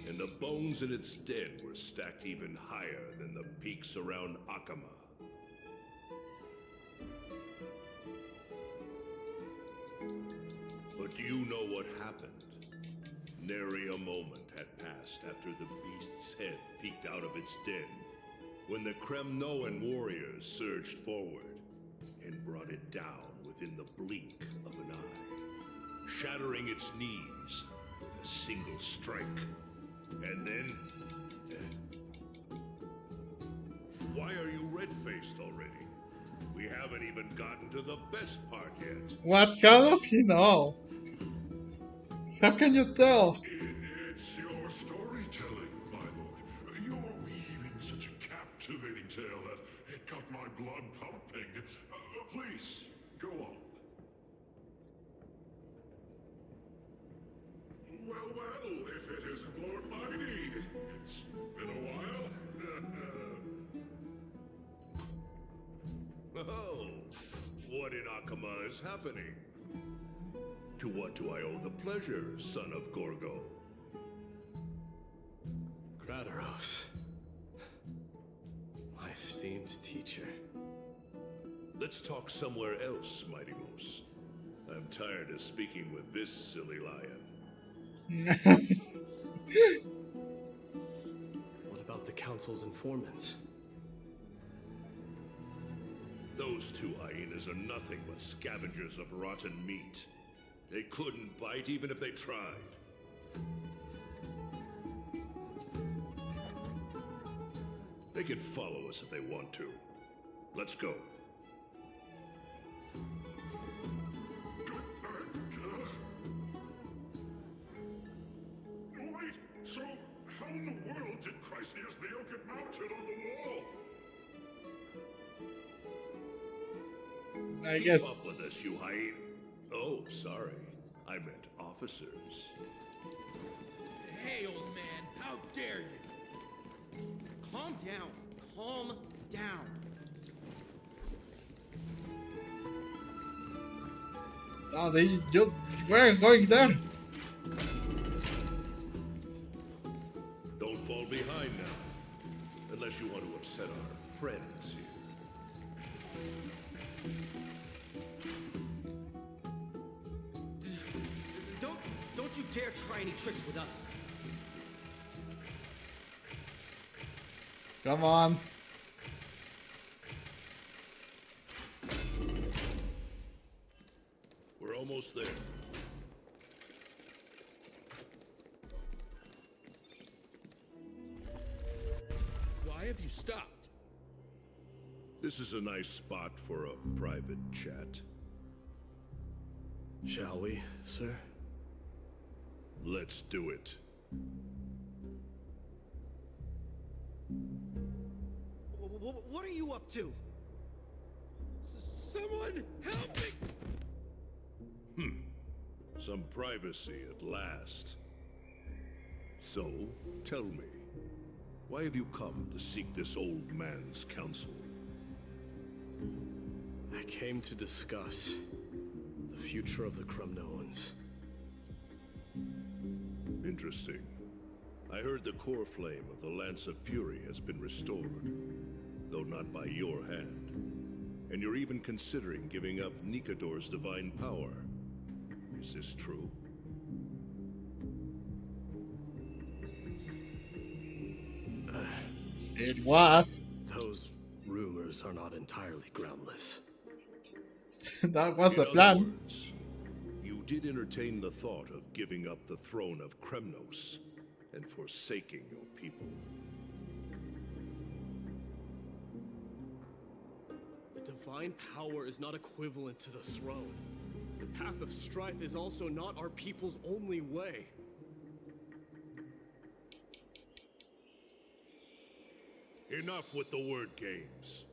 and the bones in its den were stacked even higher than the peaks around Akama. But do you know what happened? Nary a moment had passed after the beast's head peeked out of its den, when the Kremnoan warriors surged forward and brought it down within the blink of an eye, shattering its knees with a single strike. And then... Why are you red-faced already? We haven't even gotten to the best part yet. What? How does he know? How can you tell? It's your storytelling, my lord. You're weaving such a captivating tale that it got my blood pumping. Please, go on. Well, if it isn't Lord Mydei. It's been a while. Oh, what in Akama is happening? To what do I owe the pleasure, son of Gorgo? Krateros. My esteemed teacher. Let's talk somewhere else, Mighty Moose. I'm tired of speaking with this silly lion. What about the Council's informants? Those two hyenas are nothing but scavengers of rotten meat. They couldn't bite even if they tried. They can follow us if they want to. Let's go. Wait, so how in the world did Chrysia's Neo get mounted on the wall? I Keep guess. up with us, you hyena. Oh, sorry. I meant officers. Hey, old man, how dare you? Calm down. Calm down. Oh, you weren't going there. Don't fall behind now. Unless you want to upset our friends here. Don't you dare try any tricks with us. Come on. We're almost there. Why have you stopped? This is a nice spot for a private chat. Shall we, sir? Let's do it. What are you up to? Someone help me! Some privacy at last. So, tell me, why have you come to seek this old man's counsel? I came to discuss the future of the Kremnoans. Interesting. I heard the core flame of the Lance of Fury has been restored, though not by your hand. And you're even considering giving up Nikador's divine power. Is this true? It was. Those rumors are not entirely groundless. That was the In plan. other words, you did entertain the thought of giving up the throne of Kremnos and forsaking your people. The divine power is not equivalent to the throne. The path of strife is also not our people's only way. Enough with the word games.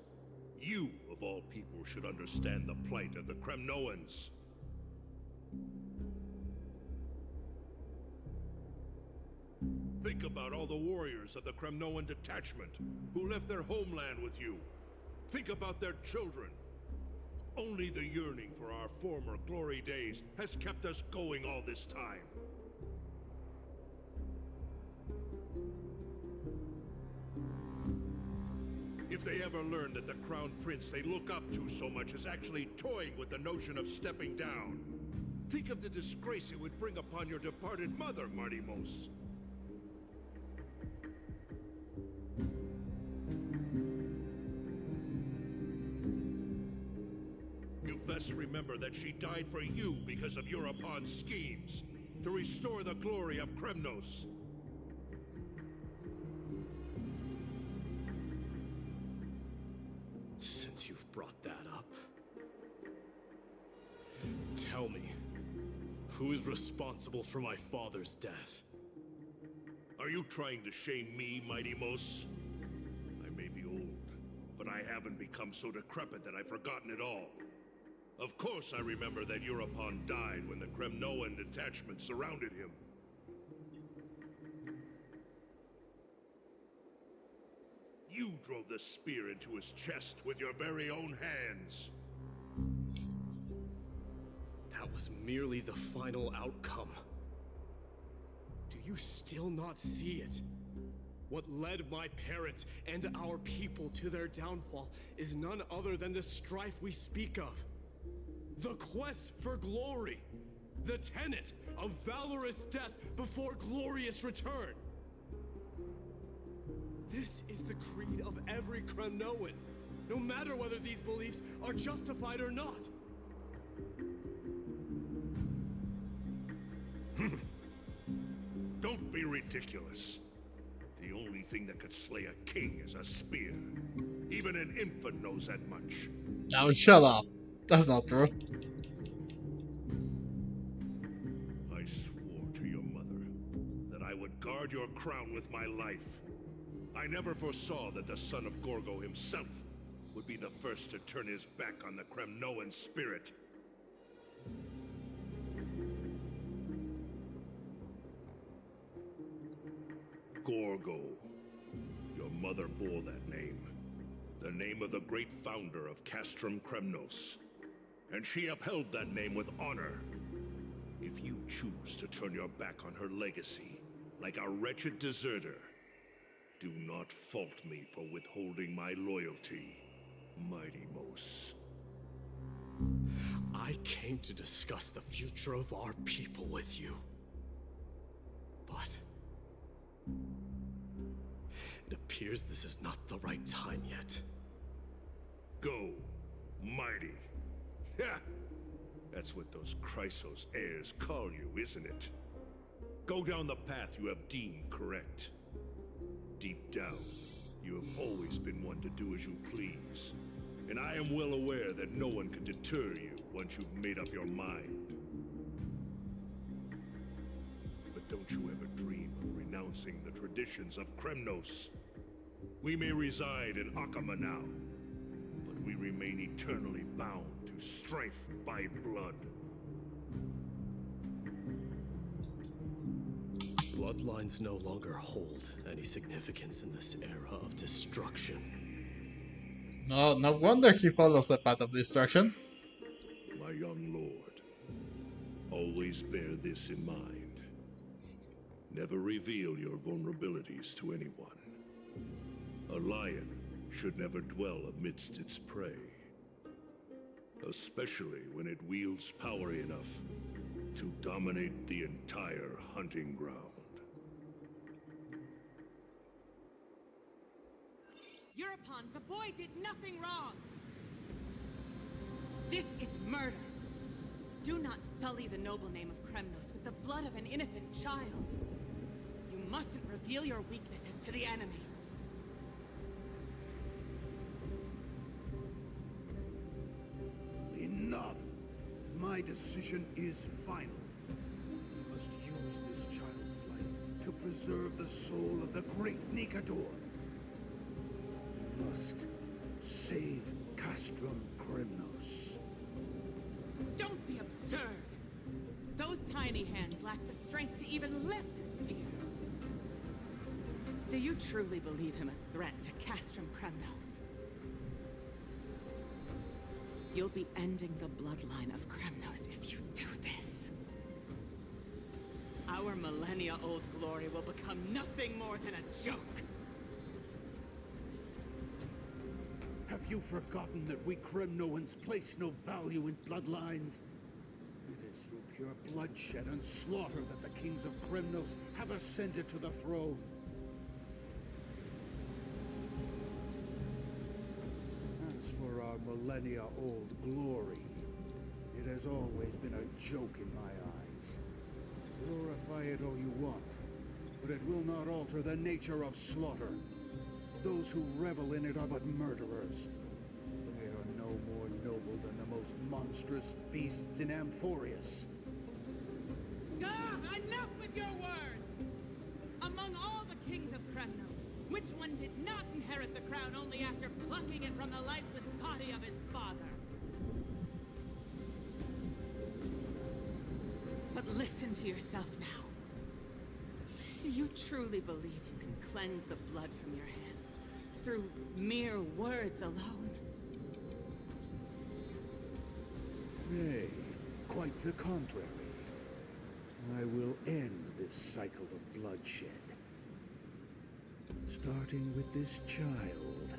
You, of all people, should understand the plight of the Kremnoans. Think about all the warriors of the Kremnoan detachment who left their homeland with you. Think about their children. Only the yearning for our former glory days has kept us going all this time. If they ever learn that the Crown Prince they look up to so much is actually toying with the notion of stepping down, think of the disgrace it would bring upon your departed mother, Martimos. You best remember that she died for you because of Europon's schemes, to restore the glory of Kremnos. Since you've brought that up, tell me, who is responsible for my father's death? Are you trying to shame me, Mighty Mos? I may be old, but I haven't become so decrepit that I've forgotten it all. Of course I remember that Europon died when the Kremnoan detachment surrounded him. You drove the spear into his chest with your very own hands. That was merely the final outcome. Do you still not see it? What led my parents and our people to their downfall is none other than the strife we speak of. The quest for glory. The tenet of valorous death before glorious return. This is the creed of every Kremnoan, no matter whether these beliefs are justified or not. Don't be ridiculous. The only thing that could slay a king is a spear. Even an infant knows that much. Now shut up. That's not true. I swore to your mother that I would guard your crown with my life. I never foresaw that the son of Gorgo himself would be the first to turn his back on the Kremnoan spirit. Gorgo. Your mother bore that name. The name of the great founder of Castrum Kremnos. And she upheld that name with honor. If you choose to turn your back on her legacy, like a wretched deserter, do not fault me for withholding my loyalty, Mighty Mos. I came to discuss the future of our people with you. But it appears this is not the right time yet. Go, Mighty. Ha! That's what those Chrysos heirs call you, isn't it? Go down the path you have deemed correct. Deep down, you have always been one to do as you please. And I am well aware that no one can deter you once you've made up your mind. But don't you ever dream of renouncing the traditions of Kremnos. We may reside in Akama now, but we remain eternally bound to strife by blood. Bloodlines no longer hold any significance in this era of destruction. No, no wonder he follows the path of destruction. My young lord, always bear this in mind. Never reveal your vulnerabilities to anyone. A lion should never dwell amidst its prey, especially when it wields power enough to dominate the entire hunting ground. Euripon, the boy did nothing wrong! This is murder! Do not sully the noble name of Kremnos with the blood of an innocent child! You mustn't reveal your weaknesses to the enemy! Enough! My decision is final. We must use this child's life to preserve the soul of the great Nikador. We must save Castrum Kremnos. Don't be absurd! Those tiny hands lack the strength to even lift a spear. Do you truly believe him a threat to Castrum Kremnos? You'll be ending the bloodline of Kremnos if you do this. Our millennia-old glory will become nothing more than a joke. Have you forgotten that we Kremnoans place no value in bloodlines? It is through pure bloodshed and slaughter that the kings of Kremnos have ascended to the throne. As for our millennia-old glory, it has always been a joke in my eyes. Glorify it all you want, but it will not alter the nature of slaughter. Those who revel in it are but murderers. They are no more noble than the most monstrous beasts in Amphorius. Enough with your words! Among all the kings of Kremnos, which one did not inherit the crown only after plucking it from the lifeless body of his father? But listen to yourself now. Do you truly believe you can cleanse the blood from your hands through mere words alone? Nay, quite the contrary. I will end this cycle of bloodshed. Starting with this child.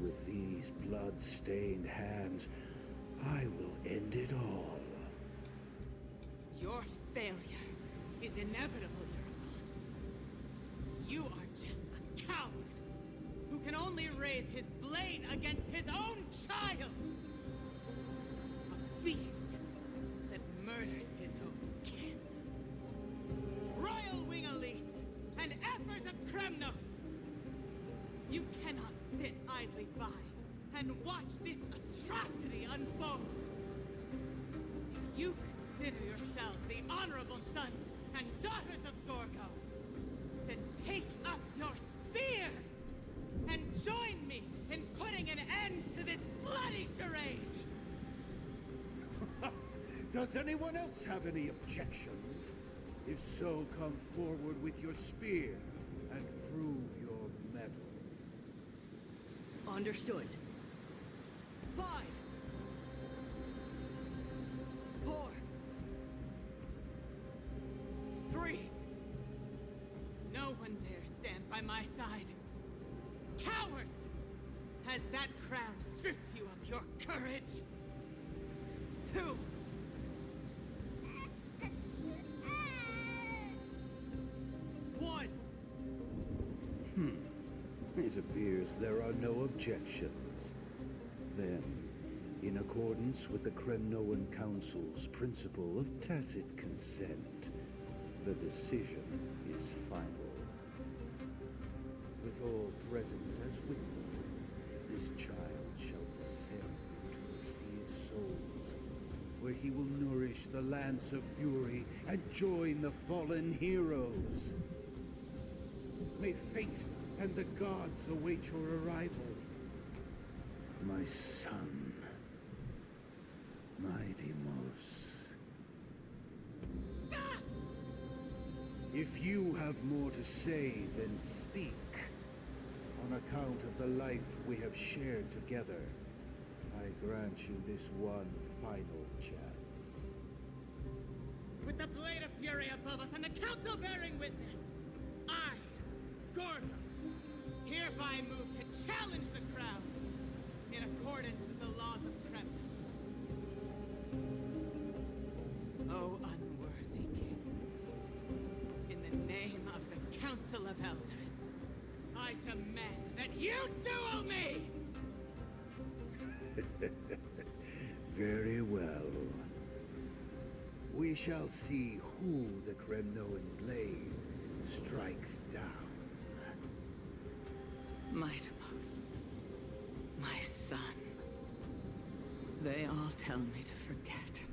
With these blood-stained hands, I will end it all. Your failure is inevitable, Yerevan. You are just a coward who can only raise his blade against his own child. A beast that murders his own kin. Royal Wing elites and efforts of Kremnos. You cannot sit idly by and watch this atrocity unfold. If you consider yourselves the honorable sons and daughters of Gorgo, then take up your spears and join me in putting an end to this bloody charade. Does anyone else have any objections? If so, come forward with your spear and prove your mettle. Understood. 5, 4, 3. No one dare stand by my side. Cowards! Has that crown stripped you of your courage? 2. It appears there are no objections. Then, in accordance with the Kremnoan Council's principle of tacit consent, the decision is final. With all present as witnesses, this child shall descend into the Sea of Souls, where he will nourish the Lance of Fury and join the fallen heroes. May fate and the gods await your arrival. My son, Mydei. Stop! If you have more to say, then speak. On account of the life we have shared together, I grant you this one final chance. With the blade of fury above us and the council bearing witness, I, Gorgo, hereby move to challenge the crown in accordance with the laws of Kremnos. O unworthy king, in the name of the Council of Elders, I demand that you duel me! Very well. We shall see who the Kremnoan blade strikes down. Mydei, my son. They all tell me to forget.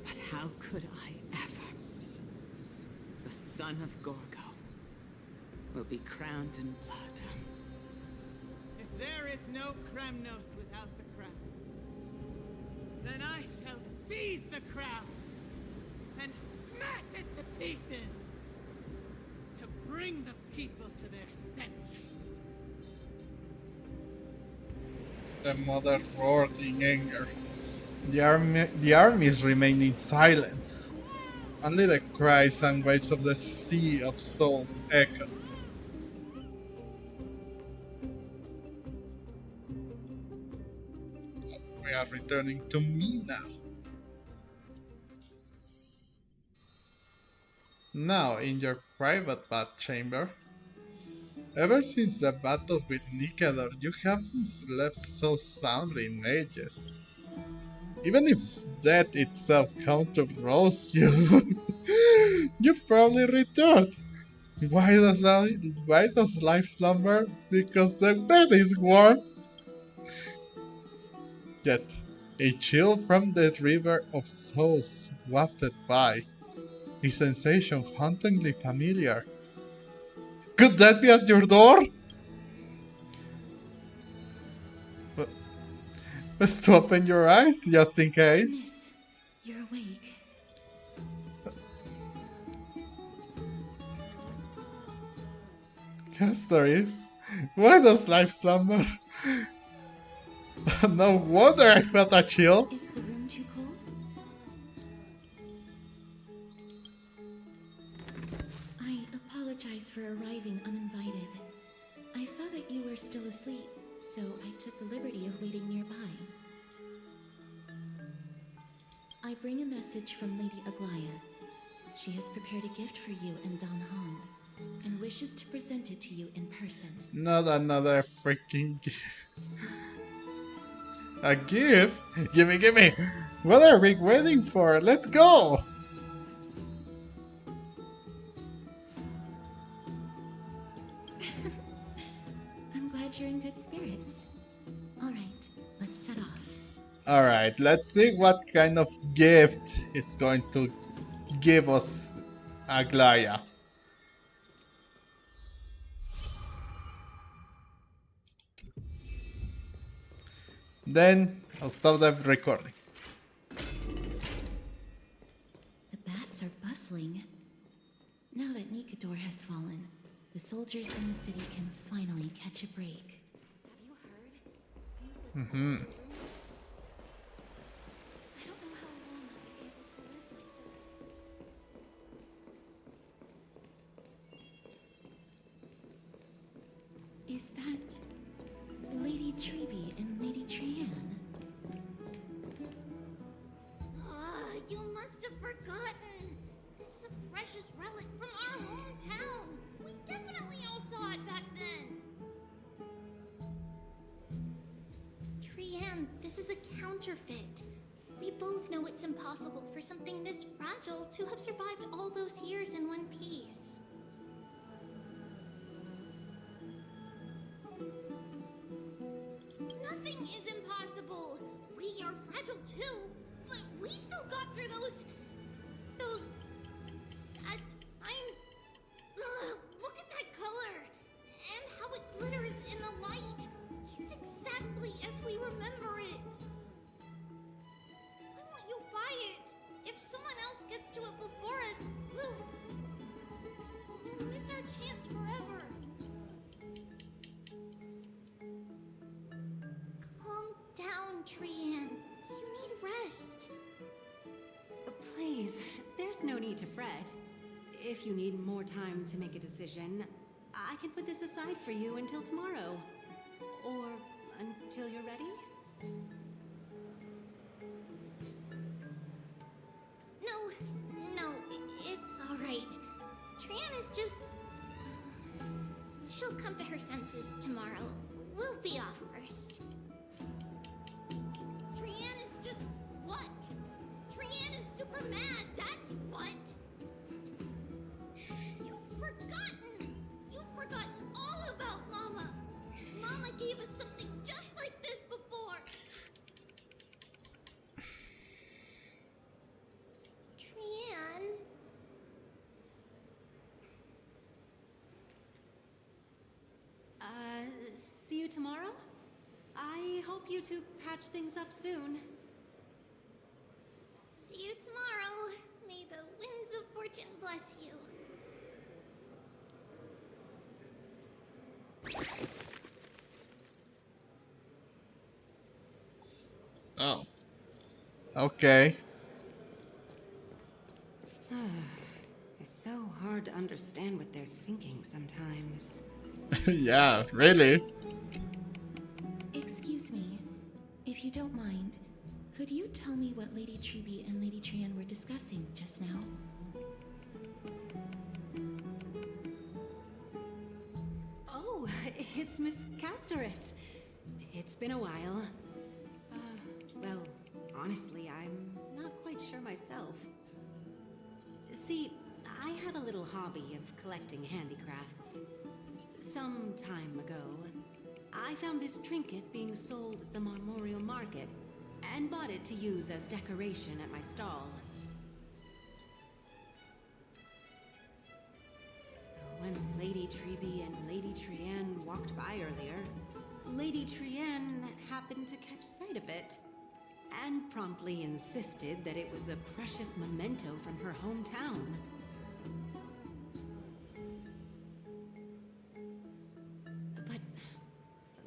But how could I ever? The son of Gorgo will be crowned in blood. If there is no Kremnos without the crown, then I shall seize the crown and smash it to pieces to bring the people to their senses. The mother roared in anger. The armies remained in silence. Only the cries and waves of the Sea of Souls echoed. We are returning to me now. Now in your private bath chamber. Ever since the battle with Nikador, you haven't slept so soundly in ages. Even if death itself come to roast you, you probably returned. Why does life slumber? Because the bed is warm. Yet, a chill from the river of souls wafted by, a sensation hauntingly familiar. Could that be at your door? Best to open your eyes just in case. Miss, you're awake. Castoris, why does life slumber? No wonder I felt a chill. Is the room too cold? I apologize for for arriving uninvited. I saw that you were still asleep, so I took the liberty of waiting nearby. I bring a message from Lady Aglaya. She has prepared a gift for you and Don Hong, and wishes to present it to you in person. Not another freaking gift. A gift? Gimme, gimme! What are we waiting for? Let's go! I'm glad you're in good spirits. Alright, let's set off. Alright, let's see what kind of gift is going to give us Aglaya. Then I'll stop the recording. The bats are bustling. Now that Nikador has fallen, the soldiers in the city can finally catch a break. Have you heard? Seems like I don't know how long I'll be able to live like this. Is that Lady Treby and Lady Trianne? Ah, you must have forgotten. This is a precious relic from our hometown. We definitely all saw it back then. Trianne, this is a counterfeit. We both know it's impossible for something this fragile to have survived all those years in one piece. Nothing is impossible. We are fragile too, but we still got through those sad times. Ugh, look at that color and how it glitters in the light. It's exactly as we remember it. Why won't you buy it? If someone else gets to it before us, we'll miss our chance forever. Calm down, Trianne. You need rest. Please, there's no need to fret. If you need more time to make a decision, I can put this aside for you until tomorrow. Or until you're ready? No, it's alright. Trianne is just... She'll come to her senses tomorrow. We'll be off first. Trianne is just... what? Trianne is super mad, that's what! You've forgotten! You've forgotten all about Mama! Mama gave us something just like this before! Trianne... See you tomorrow? I hope you two patch things up soon. See you tomorrow. May the winds of fortune bless you. Oh. Okay. It's so hard to understand what they're thinking sometimes. Yeah, really? Excuse me, if you don't mind, could you tell me what Lady Treby and Lady Trianne were discussing just now? Oh, it's Miss Castorus. It's been a while. Well, honestly, I'm not quite sure myself. See, I have a little hobby of collecting handicrafts. Some time ago, I found this trinket being sold at the Memorial Market and bought it to use as decoration at my stall. When Lady Treby and Lady Trianne walked by earlier, Lady Trianne happened to catch sight of it and promptly insisted that it was a precious memento from her hometown. But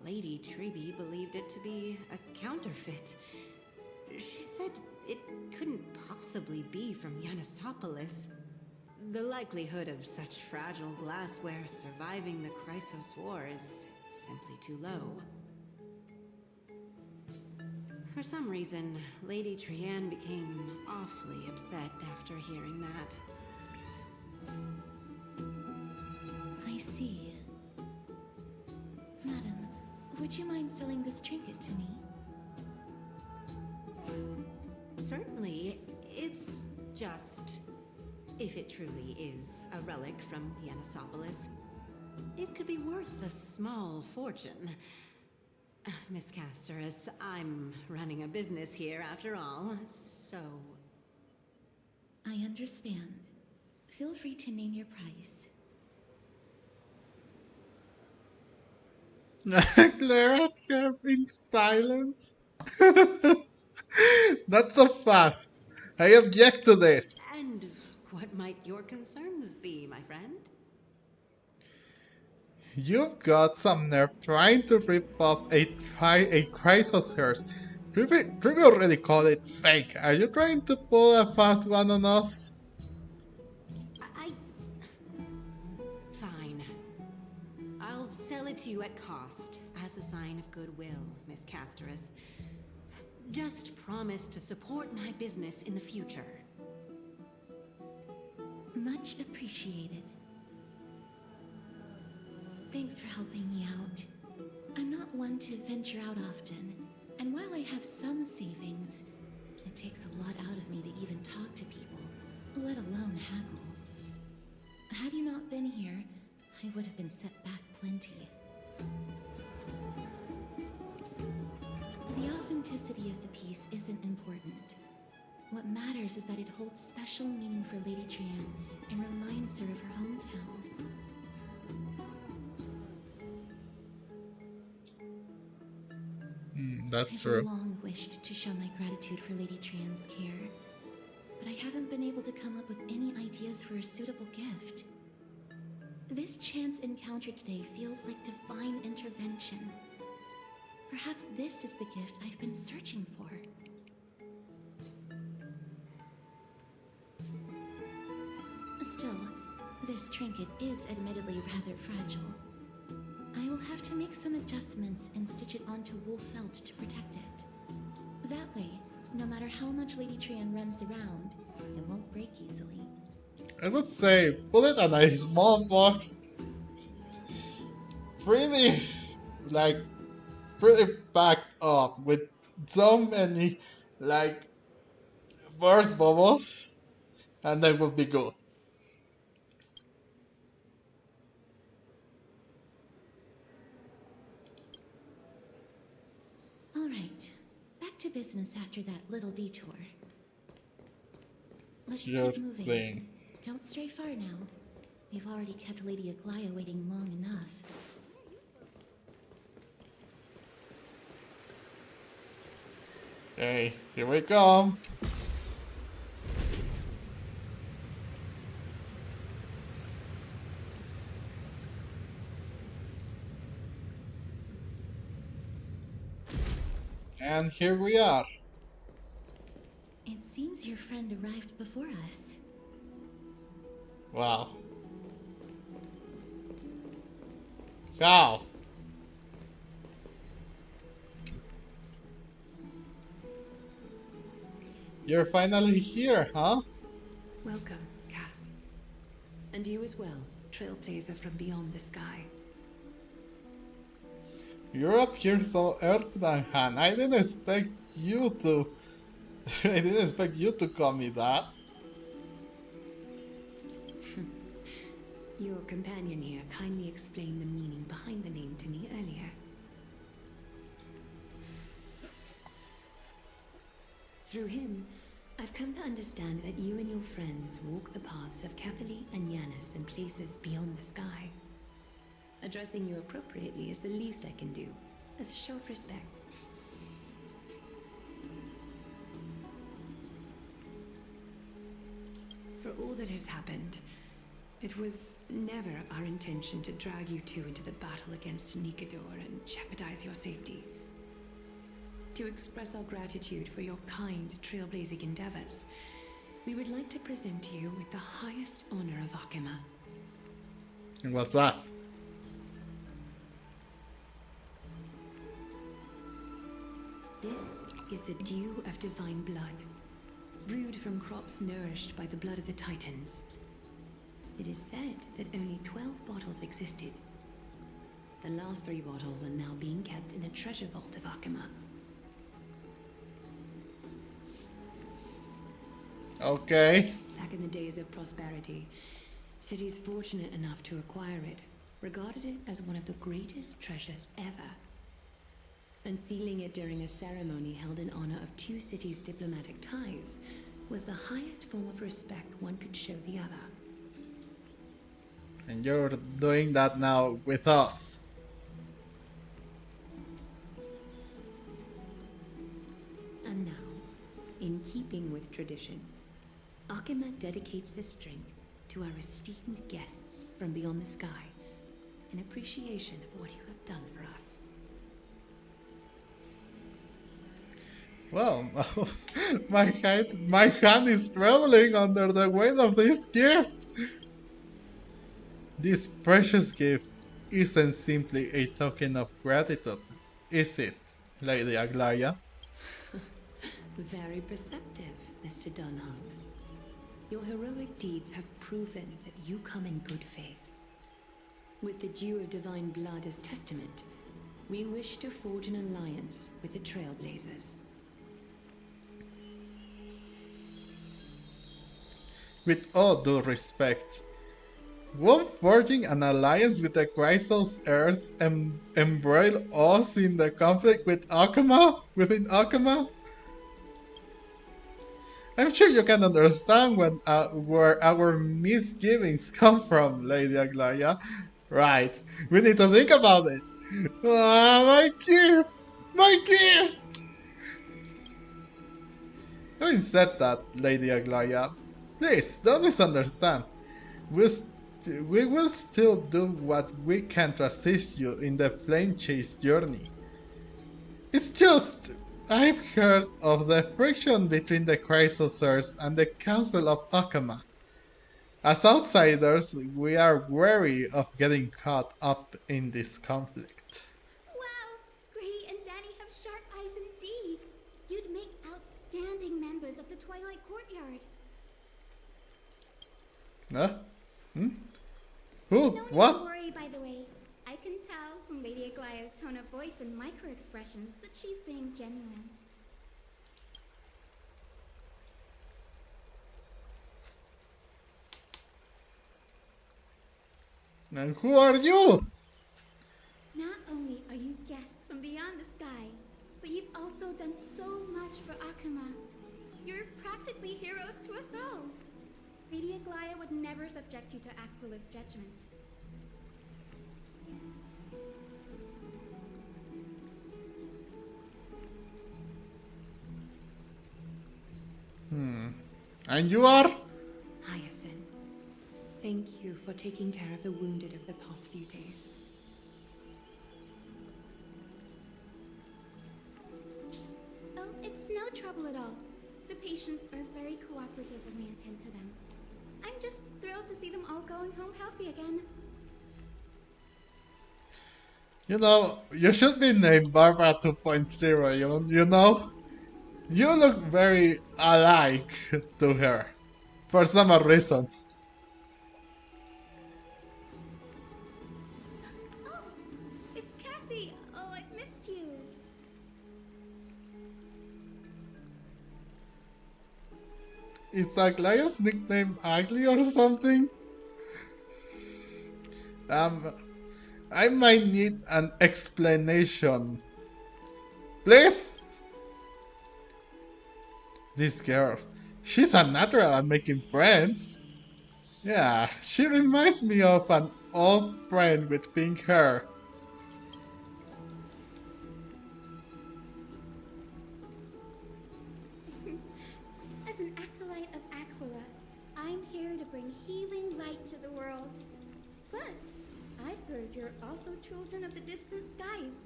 Lady Treby believed it to be a counterfeit. She said it couldn't possibly be from Yanisopolis. The likelihood of such fragile glassware surviving the Chrysos War is simply too low. For some reason, Lady Trianne became awfully upset after hearing that. I see. Madam, would you mind selling this trinket to me? Certainly, it's just... if it truly is a relic from Yanisopolis, it could be worth a small fortune. Miss Casterus, I'm running a business here after all, so... I understand. Feel free to name your price. Glare at her in silence. Not so fast. I object to this. And what might your concerns be, my friend? You've got some nerve trying to rip off a Chrysosphere. Ruby already called it fake. Are you trying to pull a fast one on us? Fine. I'll sell it to you at cost, as a sign of goodwill, Miss Casterus. Just promise to support my business in the future. Much appreciated. Thanks for helping me out. I'm not one to venture out often, and while I have some savings, it takes a lot out of me to even talk to people, let alone haggle. Had you not been here, I would have been set back plenty. The authenticity of the piece isn't important. What matters is that it holds special meaning for Lady Trianne and reminds her of her hometown. That's I've true. long wished to show my gratitude for Lady Trianne's care, but I haven't been able to come up with any ideas for a suitable gift. This chance encounter today feels like divine intervention. Perhaps this is the gift I've been searching for. Still, this trinket is admittedly rather fragile. I will have to make some adjustments and stitch it onto wool felt to protect it. That way, no matter how much Lady Trianne runs around, it won't break easily. I would say put it on a small box. Pretty, like, pretty packed up with so many, like, burst bubbles, and they would be good. All right, back to business after that little detour. Let's Sure keep moving. thing. Don't stray far now. We've already kept Lady Aglaia waiting long enough. Okay, here we come. And here we are. It seems your friend arrived before us. Wow. How? You're finally here, huh? Welcome, Cass. And you as well, trailblazer from beyond the sky. You're up here so early, Han. I didn't expect you to. I didn't expect you to call me that. Your companion here kindly explained the meaning behind the name to me earlier. Through him, I've come to understand that you and your friends walk the paths of Kefali and Yanis in places beyond the sky. Addressing you appropriately is the least I can do, as a show of respect. For all that has happened, it was never our intention to drag you two into the battle against Nikador and jeopardize your safety. To express our gratitude for your kind trailblazing endeavors, We would like to present you with the highest honor of Akima. And what's that? This is the dew of divine blood, brewed from crops nourished by the blood of the Titans. It is said that only 12 bottles existed. The last 3 bottles are now being kept in the treasure vault of Akima. Okay. Back in the days of prosperity, cities fortunate enough to acquire it regarded it as one of the greatest treasures ever. Unsealing it during a ceremony held in honor of 2 cities' diplomatic ties was the highest form of respect one could show the other. And you're doing that now with us. And now, in keeping with tradition, Akima dedicates this drink to our esteemed guests from beyond the sky, in appreciation of what you have done for us. Well, my hand is trembling under the weight of this gift. This precious gift isn't simply a token of gratitude, is it, Lady Aglaya? Very perceptive, Mr. Dunham. Your heroic deeds have proven that you come in good faith. With the dew of divine blood as testament, we wish to forge an alliance with the Trailblazers. With all due respect, won't forging an alliance with the Chrysos heirs embroil us in the conflict with Akima? Within Akima? I'm sure you can understand where our misgivings come from, Lady Aglaya. Right, we need to think about it. Ah, my gift! My gift! Having said that, Lady Aglaya, please don't misunderstand. We will still do what we can to assist you in the plane chase journey. It's just, I've heard of the friction between the Chrysosers and the Council of Akama. As outsiders, we are wary of getting caught up in this conflict. Wow! Grady and Danny have sharp eyes indeed. You'd make outstanding members of the Twilight Courtyard. Huh? Hmm? Who? No need What? to worry, by the way. I can tell from Lady Aglaya's tone of voice and micro-expressions that she's being genuine. And who are you? Not only are you guests from beyond the sky, but you've also done so much for Akima. You're practically heroes to us all. Lady Aglaya would never subject you to Aquila's judgment. And you are? Hyacinth, thank you for taking care of the wounded of the past few days. Oh, it's no trouble at all. The patients are very cooperative when we attend to them. I'm just thrilled to see them all going home healthy again. You know, you should be named Barbara 2.0, you know? You look very alike to her. For some odd reason. Oh, it's Cassie. Oh, I've missed you. Is Aglaya's nickname Ugly or something? I might need an explanation. Please? This girl, she's a natural at making friends. Yeah, she reminds me of an old friend with pink hair. As an acolyte of Aquila, I'm here to bring healing light to the world. Plus, I've heard you're also children of the distant skies.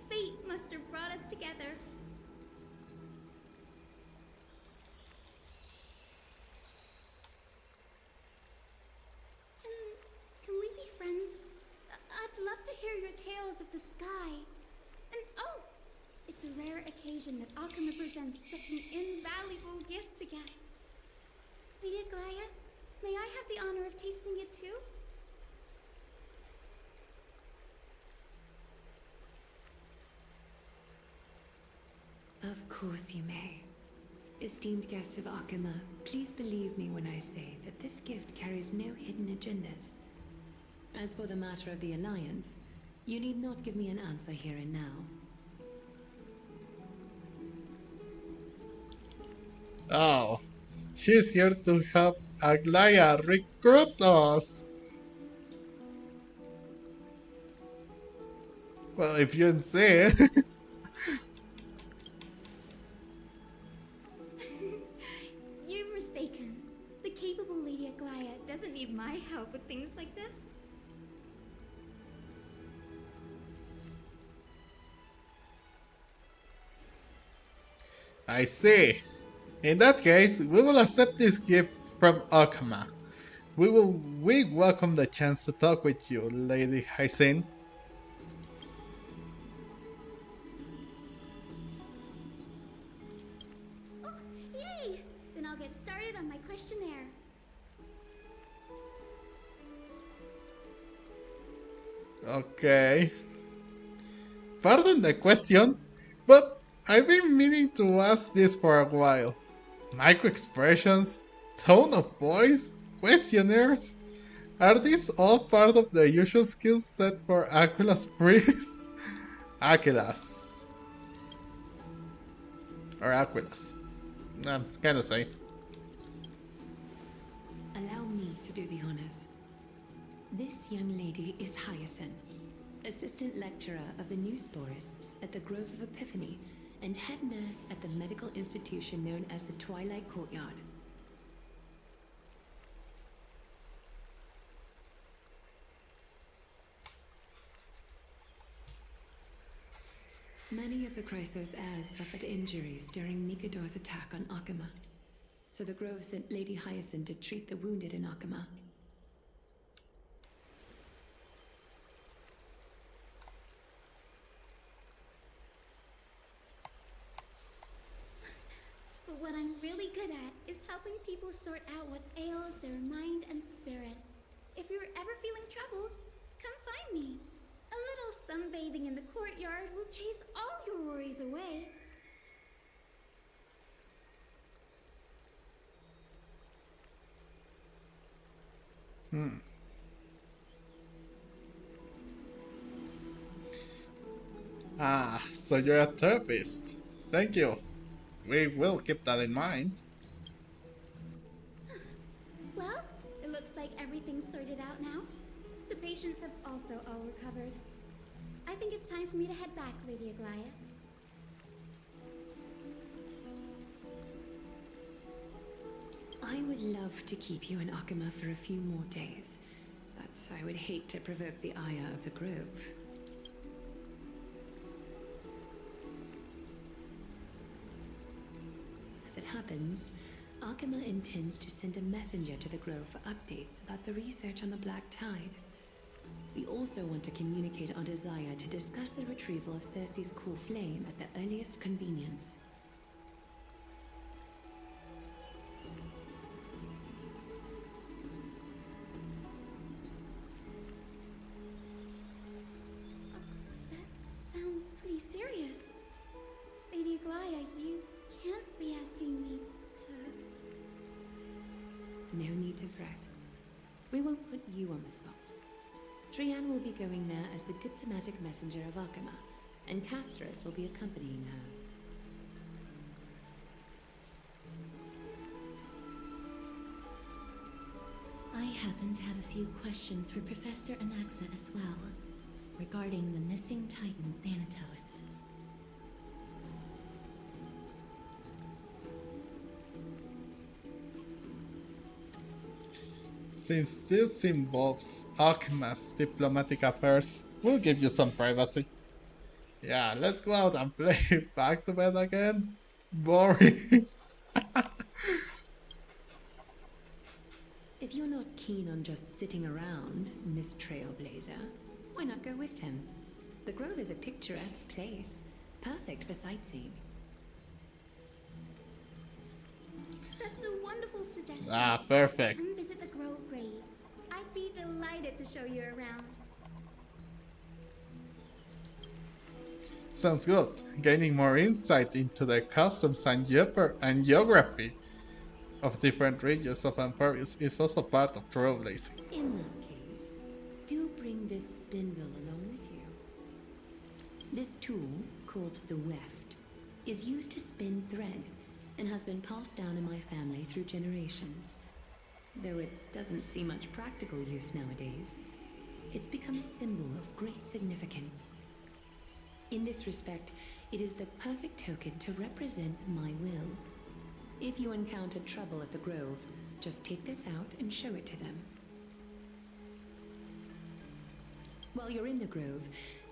Fate must have brought us together. rare occasion that Akama presents such an invaluable gift to guests. Lady Aglaya, may I have the honor of tasting it too? Of course you may. Esteemed guests of Akama, please believe me when I say that this gift carries no hidden agendas. As for the matter of the Alliance, you need not give me an answer here and now. Oh, she's here to help Aglaya recruit us. Well, if you insist. You're mistaken. The capable Lady Aglaya doesn't need my help with things like this. I see. In that case, we will accept this gift from Okama. We welcome the chance to talk with you, Lady Hyacin. Oh, yay! Then I'll get started on my questionnaire. Okay. Pardon the question, but I've been meaning to ask this for a while. Micro expressions, tone of voice, questionnaires. Are these all part of the usual skill set for Aquila's priest? Aquilas. Or Aquilas. I'm kinda saying. Allow me to do the honors. This young lady is Hyacin, assistant lecturer of the new sporists at the Grove of Epiphany and head nurse at the medical institution known as the Twilight Courtyard. Many of the Chrysos heirs suffered injuries during Nikador's attack on Akama, so the Grove sent Lady Hyacin to treat the wounded in Akama. But what I'm really good at is helping people sort out what ails their mind and spirit. If you're ever feeling troubled, come find me. A little sunbathing in the courtyard will chase all your worries away. Ah, so you're a therapist. Thank you. We will keep that in mind. Well, it looks like everything's sorted out now. The patients have also all recovered. I think it's time for me to head back, Lady Aglaya. I would love to keep you in Akama for a few more days, but I would hate to provoke the ire of the Grove. As it happens, Akama intends to send a messenger to the Grove for updates about the research on the Black Tide. We also want to communicate our desire to discuss the retrieval of Cersei's core flame at the earliest convenience. That sounds pretty serious. Lady Aglaya, you can't be asking me to... No need to fret. We won't put you on the spot. Trianne will be going there as the diplomatic messenger of Akama, and Casterus will be accompanying her. I happen to have a few questions for Professor Anaxa as well, regarding the missing Titan Thanatos. Since this involves Akima's diplomatic affairs, we'll give you some privacy. Yeah, let's go out and play back to bed again. Boring. If you're not keen on just sitting around, Miss Trailblazer, why not go with him? The Grove is a picturesque place, Perfect for sightseeing. That's a wonderful suggestion. Ah, perfect. Come visit the Grove Grave. I'd be delighted to show you around. Sounds good. Gaining more insight into the customs and geography of different regions of Amparius is also part of trailblazing. In that case, do bring this spindle along with you. This tool, called the weft, is used to spin thread and has been passed down in my family through generations. Though it doesn't see much practical use nowadays, it's become a symbol of great significance. In this respect, it is the perfect token to represent my will. If you encounter trouble at the Grove, just take this out and show it to them. While you're in the Grove,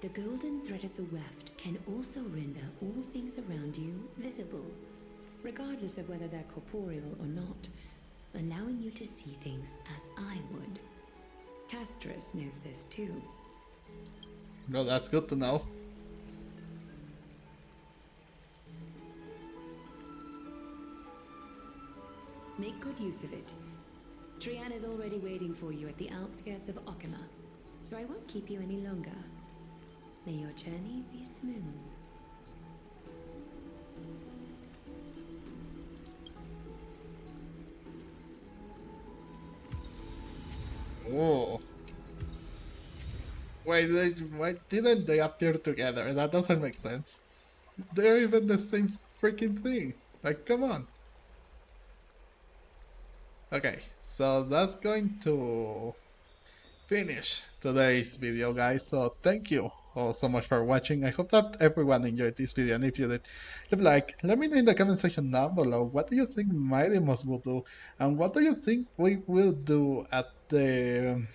the golden thread of the weft can also render all things around you visible, regardless of whether they're corporeal or not, allowing you to see things as I would. Castorus knows this too. Well, that's good to know. Make good use of it. Trian is already waiting for you at the outskirts of Okima, so I won't keep you any longer. May your journey be smooth. Oh. Why didn't they appear together? That doesn't make sense. They're even the same freaking thing. Like, come on. Okay, so that's going to finish today's video, guys. So thank you all so much for watching. I hope that everyone enjoyed this video, and if you did, leave a like. Let me know in the comment section down below, what do you think Mydei will do, and what do you think we will do at the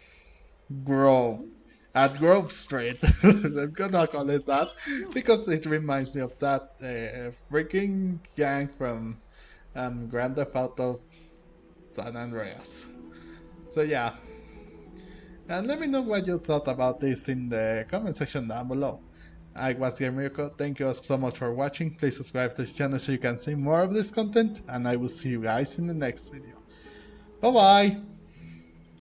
Grove, at Grove Street. I'm gonna call it that because it reminds me of that freaking gang from Grand Theft Auto San Andreas. So yeah, and let me know what you thought about this in the comment section down below. I was Gamerko, thank you so much for watching. Please subscribe to this channel so you can see more of this content, and I will see you guys in the next video. Bye bye!